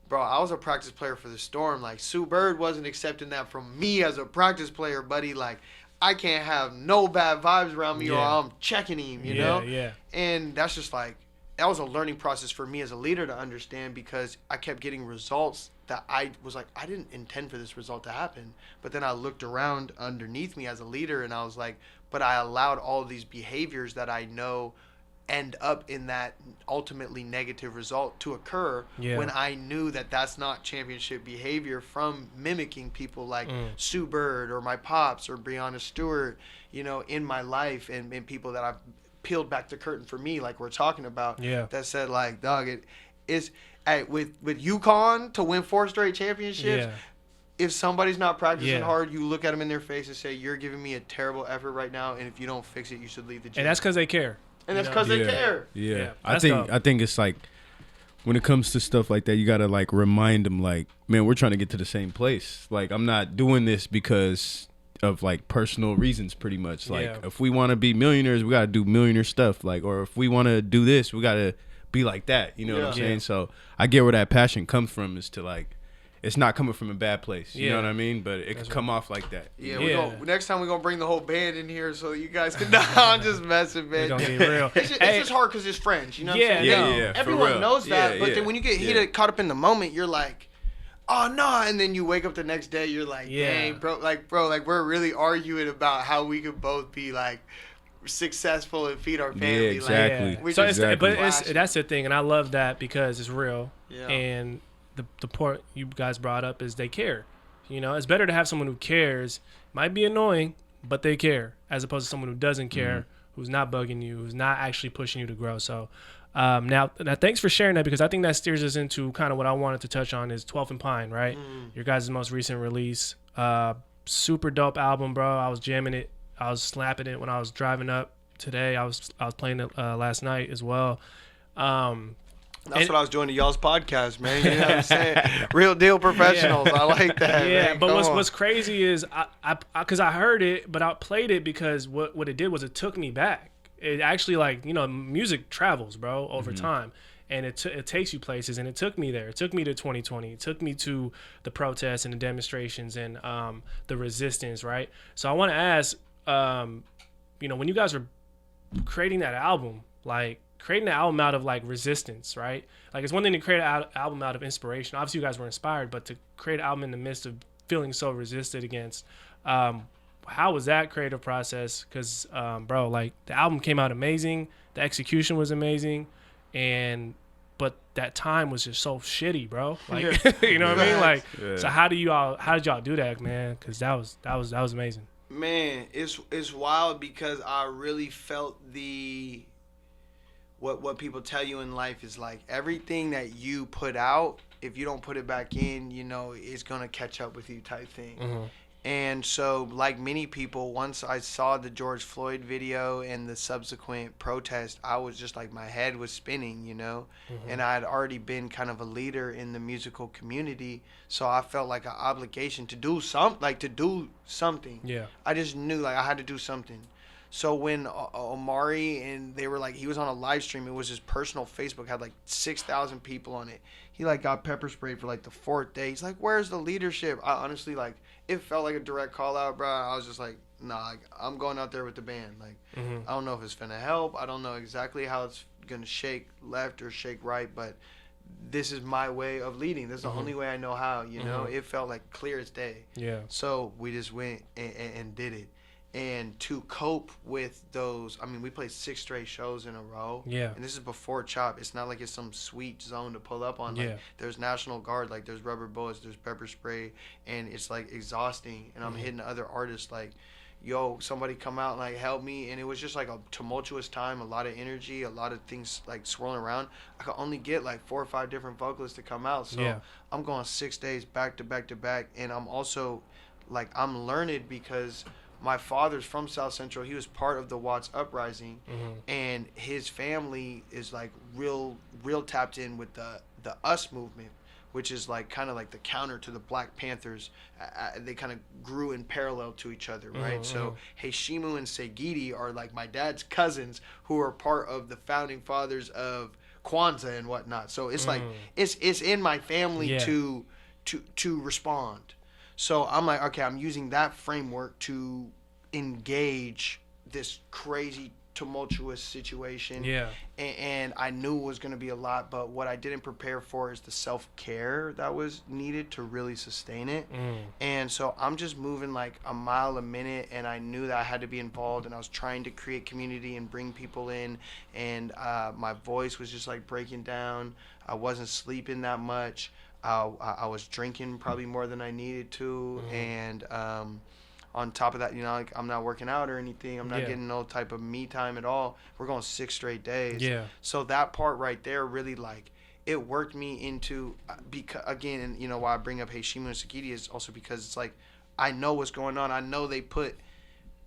bro, I was a practice player for the Storm. Like, Sue Bird wasn't accepting that from me as a practice player, buddy. Like, I can't have no bad vibes around me or I'm checking him, you know? And that's just, like, that was a learning process for me as a leader to understand, because I kept getting results that I was like, I didn't intend for this result to happen. But then I looked around underneath me as a leader, and I was like, but I allowed all of these behaviors that I know end up in that ultimately negative result to occur when I knew that that's not championship behavior from mimicking people like Sue Bird or my pops or Breonna Stewart, you know, in my life, and people that I've peeled back the curtain for me, like we're talking about, that said, like, dog, it is, hey, with UConn to win 4 straight championships, if somebody's not practicing hard, you look at them in their face and say, you're giving me a terrible effort right now, and if you don't fix it, you should leave the gym. And that's because they care. And that's because they care. I think it's like, when it comes to stuff like that, you gotta, like, remind them, like, man, we're trying to get to the same place. Like, I'm not doing this because of, like, personal reasons, pretty much. Like, if we want to be millionaires, we gotta do millionaire stuff. Like, or if we want to do this, we gotta be like that. You know what I'm saying? So I get where that passion comes from, is to, like, it's not coming from a bad place. You know what I mean? But it could come off like that. Next time we're going to bring the whole band in here so you guys can... No, I'm just messing, man. We're going to get real. It's just hard because it's friends. You know what I'm saying? Everyone knows that. But then when you get caught up in the moment, you're like, oh, no. And then you wake up the next day, you're like, dang, bro, we're really arguing about how we could both be, like, successful and feed our family. Exactly. Like, that's the thing. And I love that because it's real. And the part you guys brought up is they care. You know, it's better to have someone who cares. Might be annoying, but they care, as opposed to someone who doesn't care, who's not bugging you, who's not actually pushing you to grow. So now thanks for sharing that, because I think that steers us into kind of what I wanted to touch on is 12th and Pine, right? Your guys' most recent release. Super dope album, bro. I was jamming it. I was slapping it when I was driving up today. I was playing it last night as well. That's what I was doing to y'all's podcast, man. You know what I'm saying? Real deal professionals. I like that, man. But what's crazy is because I heard it, but I played it because what it did was it took me back. It actually, like, you know, music travels, bro, over time. and it takes you places, and it took me there. It took me to 2020. It took me to the protests and the demonstrations and the resistance, right? So I want to ask, you know, when you guys were creating that album, like creating an album out of like resistance, right? Like it's one thing to create an album out of inspiration. Obviously you guys were inspired, but to create an album in the midst of feeling so resisted against, how was that creative process? Because bro, like the album came out amazing, the execution was amazing, but that time was just so shitty, bro. Like you know what I mean? Like so how did y'all do that, man? Because that was amazing. Man, it's wild because I really felt what people tell you in life is like everything that you put out, if you don't put it back in, you know, it's gonna catch up with you type thing. Mm-hmm. And so, like many people, once I saw the George Floyd video and the subsequent protest, I was just like, my head was spinning, you know? Mm-hmm. And I had already been kind of a leader in the musical community, so I felt like an obligation to do something. Yeah. I just knew, like, I had to do something. So when Omari, and they were like, he was on a live stream, it was his personal Facebook, had like 6,000 people on it. He like got pepper sprayed for like the 4th day. He's like, where's the leadership? I honestly, like, it felt like a direct call out, bro. I was just like, nah, like, I'm going out there with the band. Like, mm-hmm. I don't know if it's finna help. I don't know exactly how it's gonna shake left or shake right, but this is my way of leading. This is the only way I know how, you know? It felt like clear as day. Yeah. So we just went and did it. And to cope with those, I mean, we played 6 straight shows in a row. Yeah. And this is before CHOP. It's not like it's some sweet zone to pull up on. Like, yeah. There's National Guard, like, there's rubber bullets, there's pepper spray, and it's, like, exhausting. And I'm hitting other artists, like, yo, somebody come out and, like, help me. And it was just, like, a tumultuous time, a lot of energy, a lot of things, like, swirling around. I could only get, like, 4 or 5 different vocalists to come out. So I'm going 6 days back to back to back. And I'm also, like, I'm learned because my father's from South Central. He was part of the Watts Uprising, and his family is like real tapped in with the US movement, which is like kind of like the counter to the Black Panthers. They kind of grew in parallel to each other, right? So Heishimu and Segiti are like my dad's cousins who are part of the founding fathers of Kwanzaa and whatnot. So it's like it's in my family to respond. So I'm like, okay, I'm using that framework to engage this crazy, tumultuous situation. Yeah. And I knew it was going to be a lot, but what I didn't prepare for is the self-care that was needed to really sustain it. And so I'm just moving like a mile a minute, and I knew that I had to be involved, and I was trying to create community and bring people in, and my voice was just like breaking down. I wasn't sleeping that much. I was drinking probably more than I needed to, and on top of that, you know, like, I'm not working out or anything. I'm not getting no type of me time at all. We're going 6 straight days. Yeah. So that part right there really, like, it worked me into, because again, and you know why I bring up Heishimu and Sakiti is also because it's like, I know what's going on. I know they put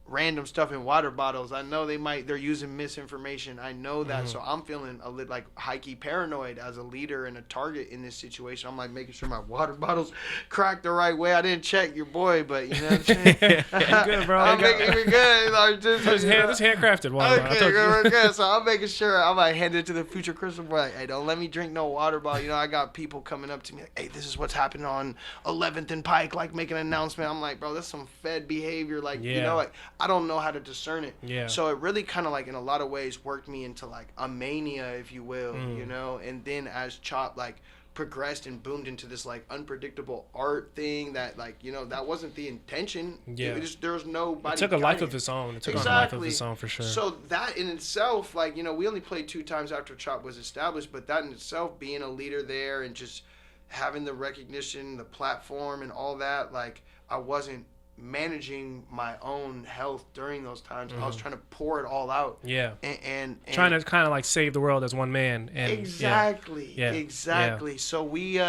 random stuff in water bottles. I know they're using misinformation. I know that. So I'm feeling a little like high-key paranoid as a leader and a target in this situation. I'm like making sure my water bottles cracked the right way. I didn't check your boy, but you know what I'm saying? Good, bro. I'm making it good. Like, this handcrafted water. Okay, we're good. So I'm making sure I'm like handed it to the future crystal boy. Like, hey, don't let me drink no water bottle. You know, I got people coming up to me like, hey, this is what's happening on 11th and Pike, like making an announcement. I'm like, bro, that's some Fed behavior. Like, you know, like, I don't know how to discern it. Yeah. So it really kind of like in a lot of ways worked me into like a mania, if you will, you know. And then as CHOP like progressed and boomed into this like unpredictable art thing that like, you know, that wasn't the intention. Yeah. There was nobody. It took a life of its own. It took a life of its own for sure. So that in itself, like, you know, we only played 2 times after CHOP was established, but that in itself, being a leader there and just having the recognition, the platform, and all that, like, I wasn't managing my own health during those times. I was trying to pour it all out. Yeah. And trying to kind of like save the world as one man. And exactly. Yeah. Exactly. Yeah. So we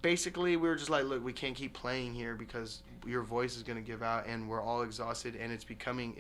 basically we were just like, look, we can't keep playing here because your voice is going to give out and we're all exhausted, and it's becoming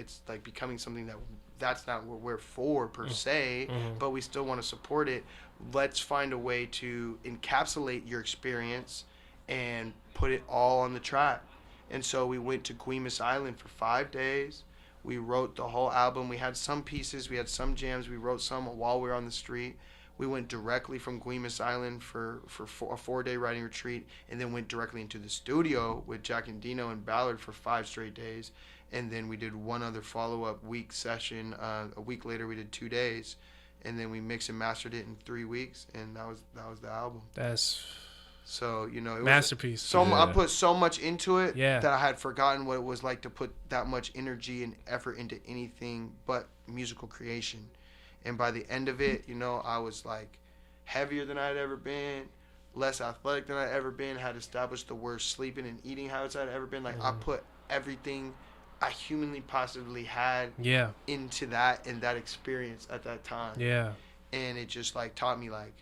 something that's not what we're for per se, but we still want to support it. Let's find a way to encapsulate your experience and put it all on the track. And so we went to Guimas Island for 5 days. We wrote the whole album. We had some pieces. We had some jams. We wrote some while we were on the street. We went directly from Guaymas Island for a 4-day writing retreat, and then went directly into the studio with Jack and Dino and Ballard for 5 straight days. And then we did one other follow-up week session. A week later, we did 2 days, and then we mixed and mastered it in 3 weeks, and that was the album. So, you know, it masterpiece. I put so much into it that I had forgotten what it was like to put that much energy and effort into anything but musical creation. And by the end of it, you know, I was like heavier than I'd ever been, less athletic than I'd ever been, had established the worst sleeping and eating habits I'd ever been. Like, I put everything I humanly possibly had into that and that experience at that time. Yeah. And it just, like, taught me, like,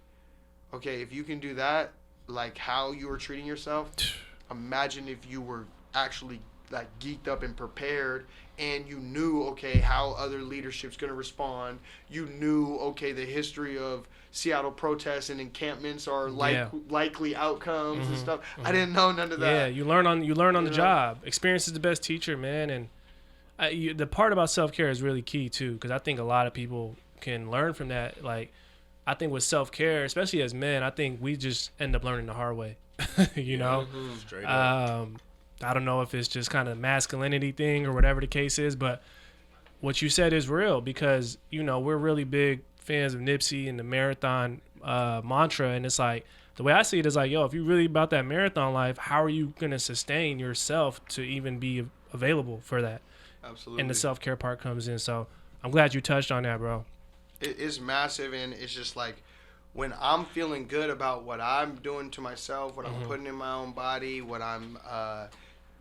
okay, if you can do that, like, how you were treating yourself, imagine if you were actually, like, geeked up and prepared, and you knew, okay, how other leadership's going to respond. You knew, okay, the history of Seattle protests and encampments are likely outcomes and stuff. I didn't know none of that. Yeah, you learn on the job. Experience is the best teacher, man. And the part about self-care is really key, too, because I think a lot of people can learn from that. Like, I think with self-care, especially as men, I think we just end up learning the hard way, you know? Straight up. I don't know if it's just kind of masculinity thing or whatever the case is, but what you said is real because, you know, we're really big fans of Nipsey and the marathon mantra. And it's like, the way I see it is like, yo, if you're really about that marathon life, how are you going to sustain yourself to even be available for that? Absolutely. And the self-care part comes in. So I'm glad you touched on that, bro. It's massive, and it's just like when I'm feeling good about what I'm doing to myself, what I'm putting in my own body, what I'm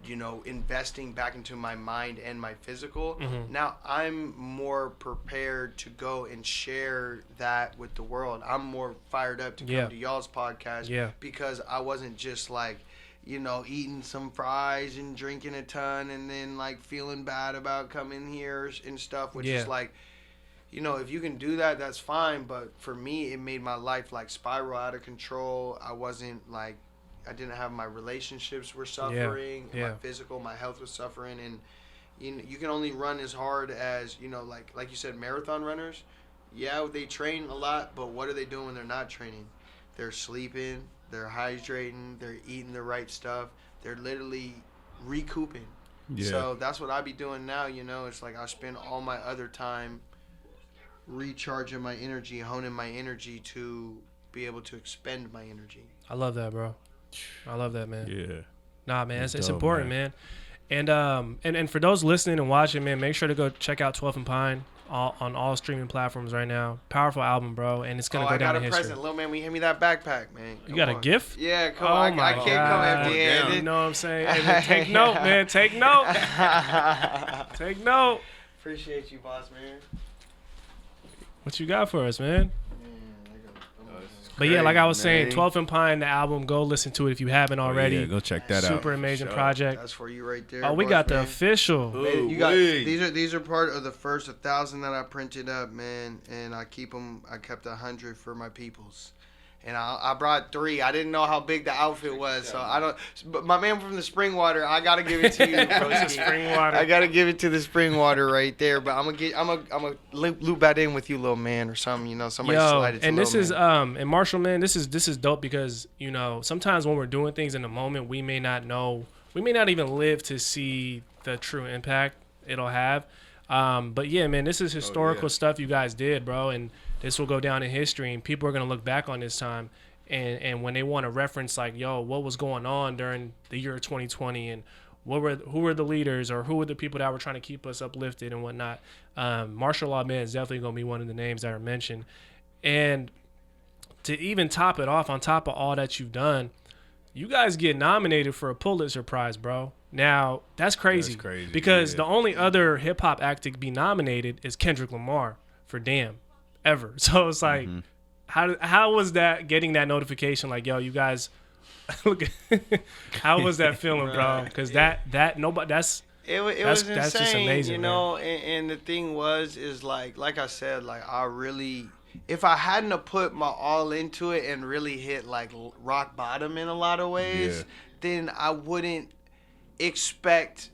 you know, investing back into my mind and my physical. Now I'm more prepared to go and share that with the world. I'm more fired up to come to y'all's podcast because I wasn't just like, you know, eating some fries and drinking a ton and then like feeling bad about coming here and stuff, which is like, you know, if you can do that, that's fine. But for me, it made my life like spiral out of control. I wasn't like, I didn't have my relationships were suffering, my physical, my health was suffering, and you can only run as hard as, you know, like you said, marathon runners. Yeah, they train a lot, but what are they doing when they're not training? They're sleeping, they're hydrating, they're eating the right stuff. They're literally recouping. Yeah. So that's what I be doing now. You know, it's like I spend all my other time recharging my energy, honing my energy to be able to expend my energy. I love that, bro. I love that, man. Yeah. Nah, man, it's important, man. And for those listening and watching, man, make sure to go check out 12 and Pine on all streaming platforms right now. Powerful album, bro, and it's gonna go down in history. I got a present, little man. We hand me that backpack, man. You got a gift? Yeah, come on. I can't come empty-handed. You know what I'm saying? Hey, take note, man. Take note. Take note. Appreciate you, boss, man. What you got for us, man? But yeah, like I was saying, 12 and Pine, the album, go listen to it if you haven't already. Yeah, go check that out. Super amazing project. That's for you right there. Oh, we got the official. Man, you got these are part of the first 1,000 that I printed up, man, and I keep them. I kept 100 for my peoples. And I brought 3. I didn't know how big the outfit was, so I don't. But my man from the spring water, I gotta give it to you, bro. Spring water. I gotta give it to the spring water right there. But I'm gonna loop that in with you, little man, or something. You know, somebody slide it to and this is man. And Marshall, man, this is dope because, you know, sometimes when we're doing things in the moment, we may not know, we may not even live to see the true impact it'll have. But yeah, man, this is historical stuff you guys did, bro, and this will go down in history, and people are going to look back on this time, and when they want to reference, like, yo, what was going on during the year 2020, and who were the leaders, or who were the people that were trying to keep us uplifted and whatnot. Martial law man is definitely going to be one of the names that are mentioned. And to even top it off, on top of all that you've done, you guys get nominated for a Pulitzer Prize, bro. Now, that's crazy because the only other hip-hop act to be nominated is Kendrick Lamar for Damn. Ever. So it's like, how was that, getting that notification, like, yo, you guys, look, how was that feeling, bro? Because that nobody, that's was insane, that's just amazing, you know. And the thing is like I said, like, I really, if I hadn't have put my all into it and really hit like rock bottom in a lot of ways, then I wouldn't expect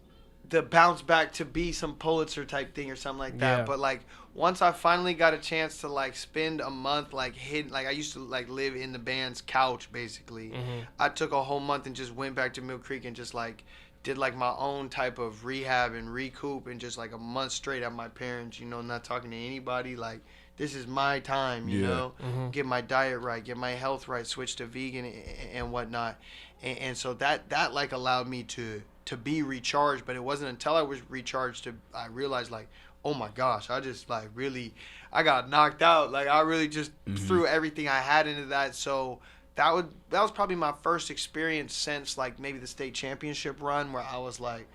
the bounce back to be some Pulitzer type thing or something like that. But like, once I finally got a chance to like spend a month like hidden, like I used to like live in the band's couch basically. I took a whole month and just went back to Mill Creek and just like did like my own type of rehab and recoup, and just like a month straight at my parents, you know, not talking to anybody. Like, this is my time, you know, get my diet right, get my health right, switch to vegan and whatnot. And so that like allowed me to be recharged. But it wasn't until I was recharged I realized like, oh my gosh, I just like really, I got knocked out. Like, I really just threw everything I had into that. So that was probably my first experience since like maybe the state championship run, where I was like,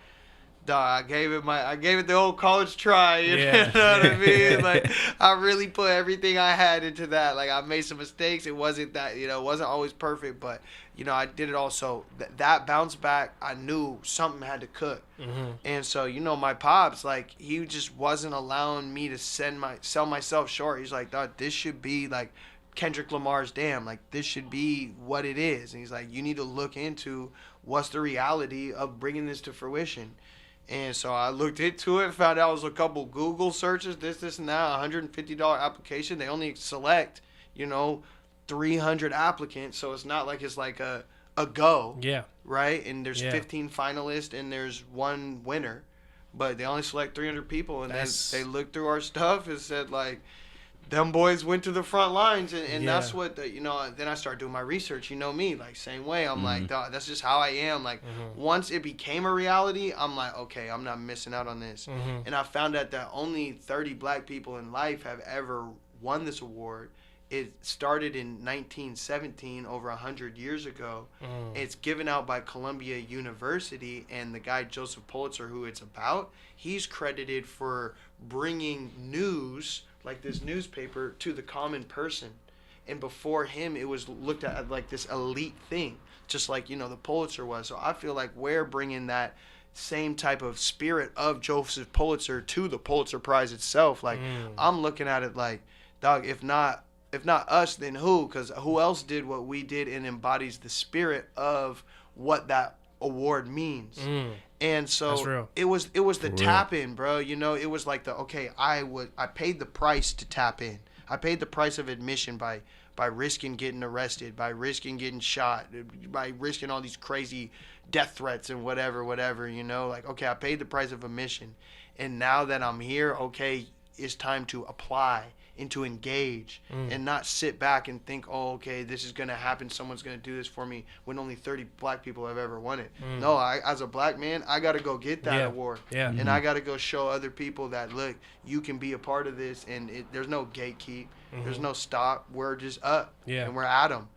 dog, I gave it the old college try, you know what I mean? Like, I really put everything I had into that. Like, I made some mistakes. It wasn't that, you know, it wasn't always perfect, but, you know, I did it all. So that bounce back, I knew something had to cook. And so, you know, my pops, like, he just wasn't allowing me to sell myself short. He's like, dog, this should be like Kendrick Lamar's Damn. Like, this should be what it is. And he's like, you need to look into what's the reality of bringing this to fruition. And so I looked into it, found out it was a couple Google searches, this and that, $150 application. They only select, you know, 300 applicants. So it's not like it's like a go. Yeah. Right? And there's 15 finalists and there's one winner. But they only select 300 people. And then they looked through our stuff and said, like, them boys went to the front lines, and that's what you know. Then I started doing my research. You know me, like, same way. I'm like, that's just how I am. Like, once it became a reality, I'm like, okay, I'm not missing out on this. And I found out that only 30 black people in life have ever won this award. It started in 1917, over 100 years ago. It's given out by Columbia University, and the guy Joseph Pulitzer, who it's about, he's credited for bringing news, like this newspaper, to the common person. And before him, it was looked at like this elite thing, just like, you know, the Pulitzer was. So I feel like we're bringing that same type of spirit of Joseph Pulitzer to the Pulitzer Prize itself. Like, I'm looking at it like, dog, if not us, then who? Because who else did what we did and embodies the spirit of what that award means? And so it was the tap in, bro. You know, it was like I paid the price to tap in. I paid the price of admission by risking getting arrested, by risking getting shot, by risking all these crazy death threats and whatever, you know, like, okay, I paid the price of admission. And now that I'm here, okay, it's time to apply and to engage and not sit back and think, oh, okay, this is going to happen. Someone's going to do this for me, when only 30 black people have ever won it. No, as a black man, I got to go get that award. And I got to go show other people that, look, you can be a part of this. And there's no gatekeep. There's no stop. We're just up. And we're at them.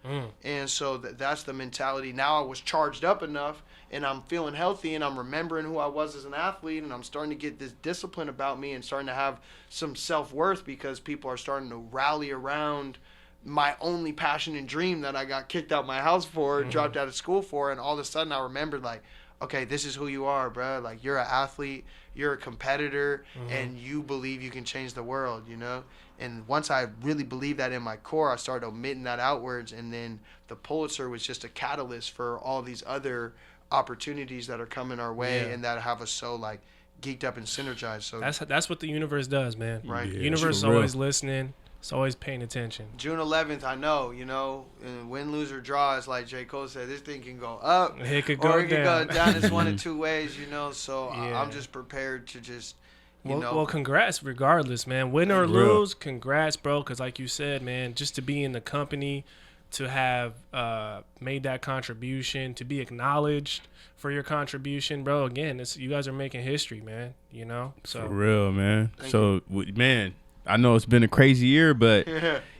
And so that's the mentality. Now I was charged up enough, and I'm feeling healthy, and I'm remembering who I was as an athlete, and I'm starting to get this discipline about me and starting to have some self-worth, because people are starting to rally around my only passion and dream that I got kicked out my house for, dropped out of school for. And all of a sudden I remembered, like, okay, this is who you are, bro. Like, you're an athlete, you're a competitor, and you believe you can change the world, you know? And once I really believed that in my core, I started omitting that outwards. And then the Pulitzer was just a catalyst for all these other opportunities that are coming our way and that have us so, like, geeked up and synergized. So that's what the universe does, man. Right. The universe is always listening. It's always paying attention. June 11th, I know, you know, win, lose, or draw, it's like J. Cole said, this thing can go up it could go or it down. could go down. It's one of two ways, you know. So I'm just prepared to just, you know. Well, congrats regardless, man. Win or lose, congrats, bro. Because like you said, man, just to be in the company, to have made that contribution, to be acknowledged for your contribution, bro. Again, you guys are making history, man. You know, so for real, man. Man, I know it's been a crazy year, but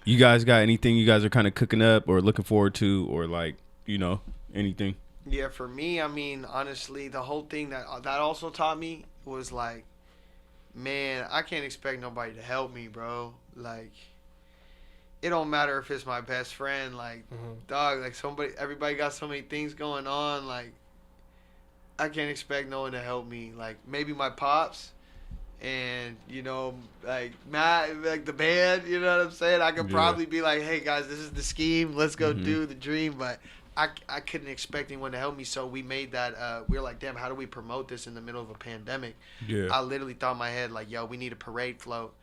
you guys got anything you guys are kind of cooking up or looking forward to, or like, you know, anything? Yeah, for me, I mean, honestly, the whole thing that also taught me was like, man, I can't expect nobody to help me, bro. Like, it don't matter if it's my best friend, like, dog, like, everybody got so many things going on, like, I can't expect no one to help me. Like, maybe my pops and, you know, like, Matt, like, the band, you know what I'm saying? I could probably be like, hey, guys, this is the scheme. Let's go do the dream. But I couldn't expect anyone to help me. So we made that, we were like, damn, how do we promote this in the middle of a pandemic? I literally thought in my head, like, yo, we need a parade float.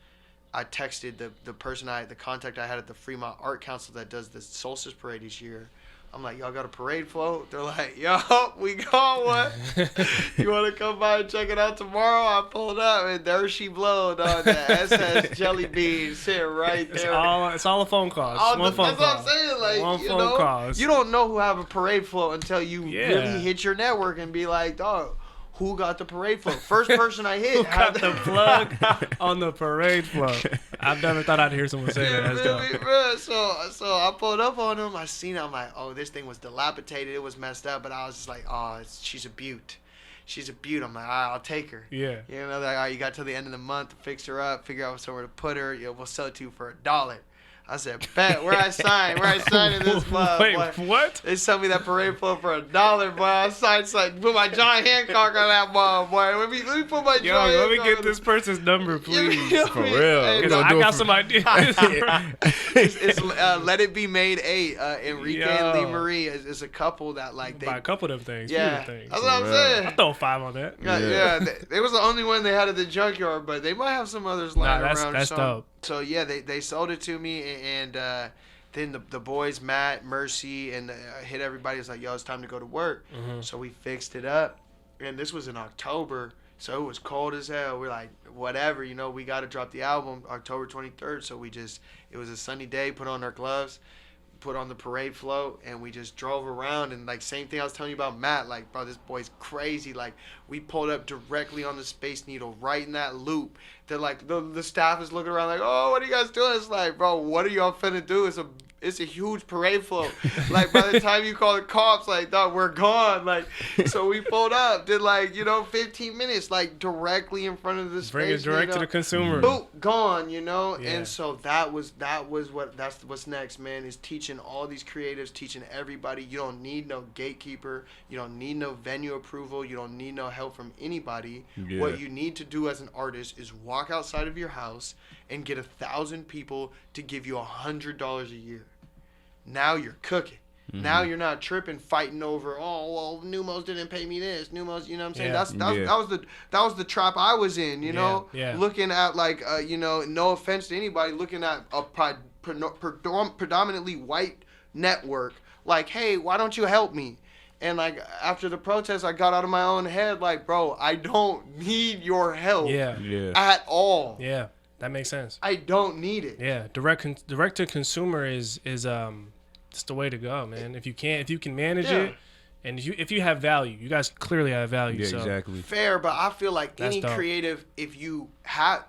I texted the person the contact I had at the Fremont Art Council that does the Solstice Parade each year. I'm like, y'all got a parade float? They're like, yo, we got one. You want to come by and check it out tomorrow? I pulled up, and there she blowed on the SS Jelly Bean sitting right there. It's all a phone call. That's what I'm saying. Like, one phone call. You don't know who have a parade float until you really hit your network and be like, dog, who got the parade float? First person I hit. Who got the plug on the parade float? I've never thought I'd hear someone say that. That's dope. So I pulled up on him. I seen it. I'm like, oh, this thing was dilapidated. It was messed up. But I was just like, oh, she's a beaut. She's a beaut. I'm like, all right, I'll take her. Yeah. You know, like, all right, you got till the end of the month to fix her up, figure out somewhere to put her. We'll sell it to you for $1. I said, bet. Where I sign in this club. Wait, boy. what? They sell me that parade float for $1, boy. I signed, put my John Hancock on that mom, boy. Let me put my John Hancock. Let me get this person's number, please. For real. Hey, I got some ideas. It's Let It Be Made 8. Enrique and Lee Marie is a couple that, like, they buy a couple of them things. Yeah, things. that's what I'm saying. I'll throw 5 on that. Yeah. They was the only one they had at the junkyard, but they might have some others lying around. That's dope. So yeah, they sold it to me, and then the boys, Matt, Mercy, and hit everybody. It's like, yo, it's time to go to work. Mm-hmm. So we fixed it up, and this was in October, so it was cold as hell. We're like, whatever, we got to drop the album October 23rd. So it was a sunny day, put on our gloves, put on the parade float, and we just drove around. And like, same thing I was telling you about Matt, like, bro, this boy's crazy. Like, we pulled up directly on the Space Needle, right in that loop. They're like, the staff is looking around like, oh, what are you guys doing? It's like, bro, what are y'all finna do? It's a huge parade float. Like, by the time you call the cops, like, dog, we're gone. Like, so we pulled up, did 15 minutes, like, directly in front of the Space Needle. Bring it direct to the consumer. Boom, gone, Yeah. And so that's what's next, man, is teaching all these creatives, teaching everybody. You don't need no gatekeeper. You don't need no venue approval. You don't need no help from anybody. Yeah. What you need to do as an artist is walk outside of your house and get 1,000 people to give you $100 a year. Now you're cooking. Mm-hmm. Now you're not tripping, fighting over, oh, well, Numos didn't pay me this. Numos, you know what I'm saying? Yeah. That was the trap I was in, Yeah. Looking at, like, no offense to anybody, looking at a predominantly white network, like, hey, why don't you help me? And, like, after the protest, I got out of my own head, like, bro, I don't need your help at all. Yeah, that makes sense. I don't need it. Yeah, direct to consumer is it's the way to go, man. If you can manage it, and if you have value, you guys clearly have value. Yeah, so. exactly. Fair, but I feel like any creative, if you have,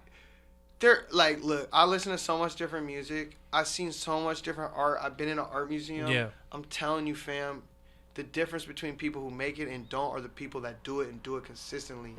like, look, I listen to so much different music. I've seen so much different art. I've been in an art museum. Yeah. I'm telling you, fam, the difference between people who make it and don't are the people that do it and do it consistently.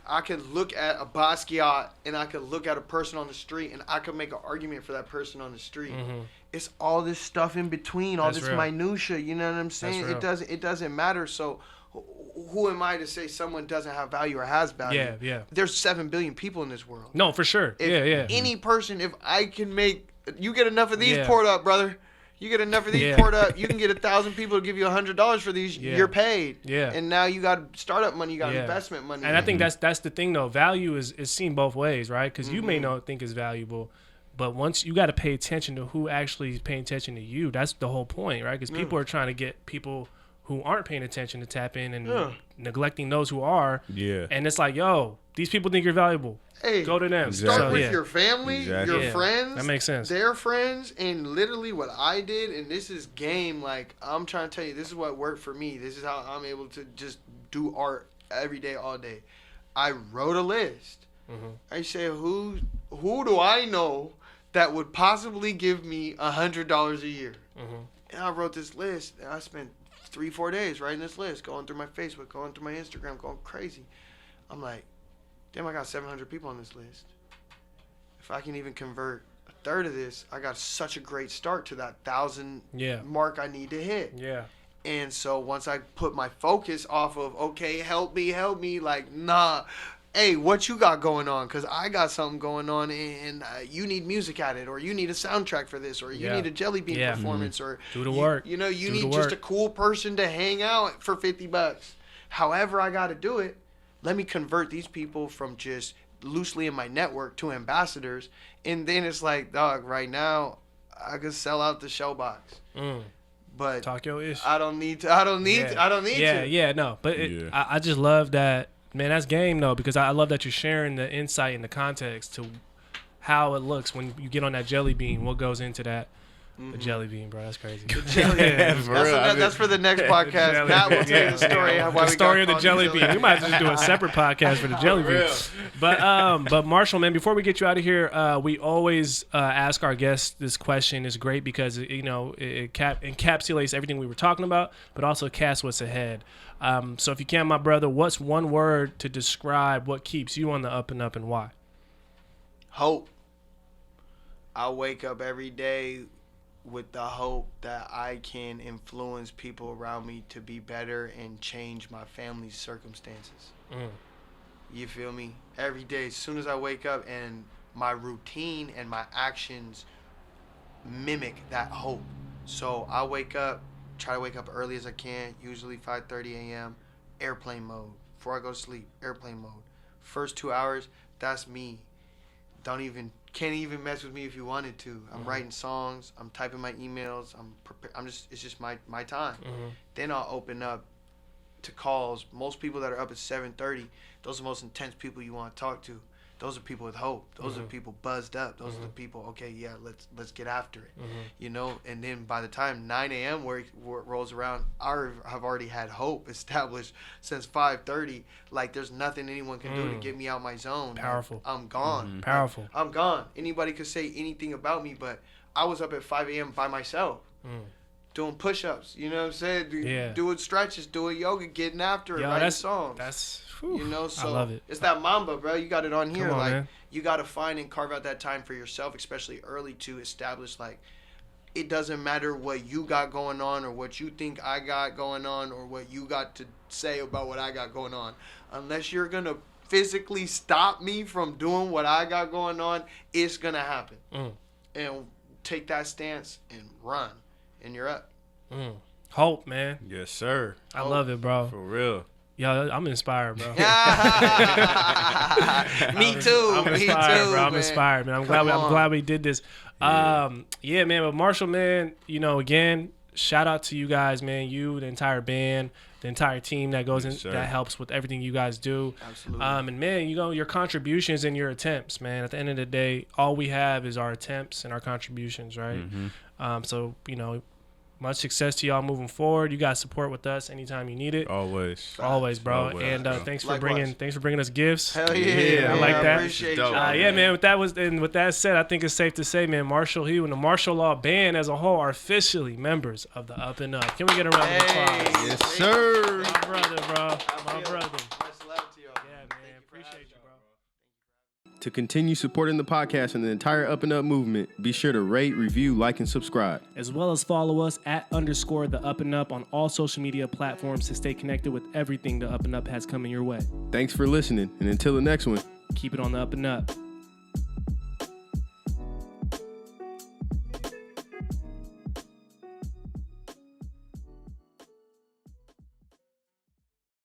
I could look at a Basquiat and I could look at a person on the street and I could make an argument for that person on the street. Mm-hmm. It's all this stuff in between, all this minutia. You know what I'm saying? It doesn't matter. So who am I to say someone doesn't have value or has value? Yeah. There's 7 billion people in this world. No, for sure. If any person, if I can make, you get enough of these poured up, brother. You get enough of these poured up, you can get 1,000 people to give you $100 for these. You're paid. Yeah. And now you got startup money, you got investment money. And I think that's the thing though. Value is seen both ways, right? Because you may not think it's valuable, but once you got to pay attention to who actually is paying attention to you. That's the whole point, right? Because people are trying to get people who aren't paying attention to tap in and neglecting those who are. Yeah. And it's like, yo, these people think you're valuable. Hey, go to them. Start with your family, your friends. That makes sense. Their friends, and literally what I did, and this is game. Like, I'm trying to tell you, this is what worked for me. This is how I'm able to just do art every day, all day. I wrote a list. Mm-hmm. I say, who do I know that would possibly give me $100 a year? Mm-hmm. And I wrote this list, and I spent 3-4 days writing this list, going through my Facebook, going through my Instagram, going crazy. I'm like, damn, I got 700 people on this list. If I can even convert a third of this, I got such a great start to that 1,000 mark I need to hit. Yeah. And so once I put my focus off of, okay, help me, like, nah, hey, what you got going on? Because I got something going on, and you need music at it, or you need a soundtrack for this, or you need a Jelly Bean performance, or do the work. You need just a cool person to hang out for $50. However I got to do it. Let me convert these people from just loosely in my network to ambassadors, and then it's like, dog, right now I could sell out the Showbox. But talk your issue. I don't need to. No. But I just love that, man. That's game though, because I love that you're sharing the insight and the context to how it looks when you get on that jelly bean. What goes into that? The jelly bean, bro. That's crazy. That's for the next podcast. Matt will tell you the story. The story of the jelly bean. We might just do a separate podcast for the jelly bean. But Marshall, man, before we get you out of here, we always ask our guests this question. It's great because it encapsulates everything we were talking about, but also casts what's ahead. So if you can, my brother, what's one word to describe what keeps you on the up and up and why? Hope. I wake up every day with the hope that I can influence people around me to be better and change my family's circumstances. You feel me? Every day, as soon as I wake up, and my routine and my actions mimic that hope. So I wake up, try to wake up early as I can, usually 5:30 a.m., airplane mode. Before I go to sleep, airplane mode. First 2 hours, that's me. Can't even mess with me if you wanted to. I'm writing songs. I'm typing my emails. It's just my time. Then I'll open up to calls. Most people that are up at 7:30, those are the most intense people you want to talk to. Those are people with hope. Those are people buzzed up. Those are the people, okay, yeah, let's get after it. You know, and then by the time 9 a.m. where it rolls around, I have already had hope established since 5:30. Like, there's nothing anyone can do to get me out my zone. Powerful. Like, I'm gone. Powerful. I'm gone. Anybody could say anything about me, but I was up at 5 a.m. by myself. Doing push-ups, you know what I'm saying? Doing stretches, doing yoga, getting after it, writing songs. You know, so I love it. It's that Mamba, bro. You got it on here. Come on, like, man. You got to find and carve out that time for yourself, especially early, to establish, like, it doesn't matter what you got going on or what you think I got going on or what you got to say about what I got going on. Unless you're going to physically stop me from doing what I got going on, it's going to happen. And take that stance and run. And you're up. Hope, man. Yes, sir. I love it, bro. For real. Yo, I'm inspired, bro. Me too. I'm inspired, bro. I'm inspired, man. I'm glad we did this. Man. But Marshall, man, you know, again, shout out to you guys, man. You, the entire band, the entire team that goes that helps with everything you guys do. Absolutely. And man, you know, your contributions and your attempts, man. At the end of the day, all we have is our attempts and our contributions, right? So, you know, much success to y'all moving forward. You guys support with us anytime you need it. Always, bro. Always, and thanks for bringing us gifts. Hell yeah, I like that. Appreciate you. Man. With that said, I think it's safe to say, man, Marshall, Hugh, and the Martial Law Band as a whole are officially members of the Up and Up. Can we get a round of applause? Yes, sir. My brother, bro. My brother. Much love to y'all. Yeah, man. Appreciate you, bro. To continue supporting the podcast and the entire Up and Up movement, be sure to rate, review, like, and subscribe. As well as follow us at _ the Up and Up on all social media platforms to stay connected with everything the Up and Up has coming your way. Thanks for listening, and until the next one, Keep it on the Up and Up.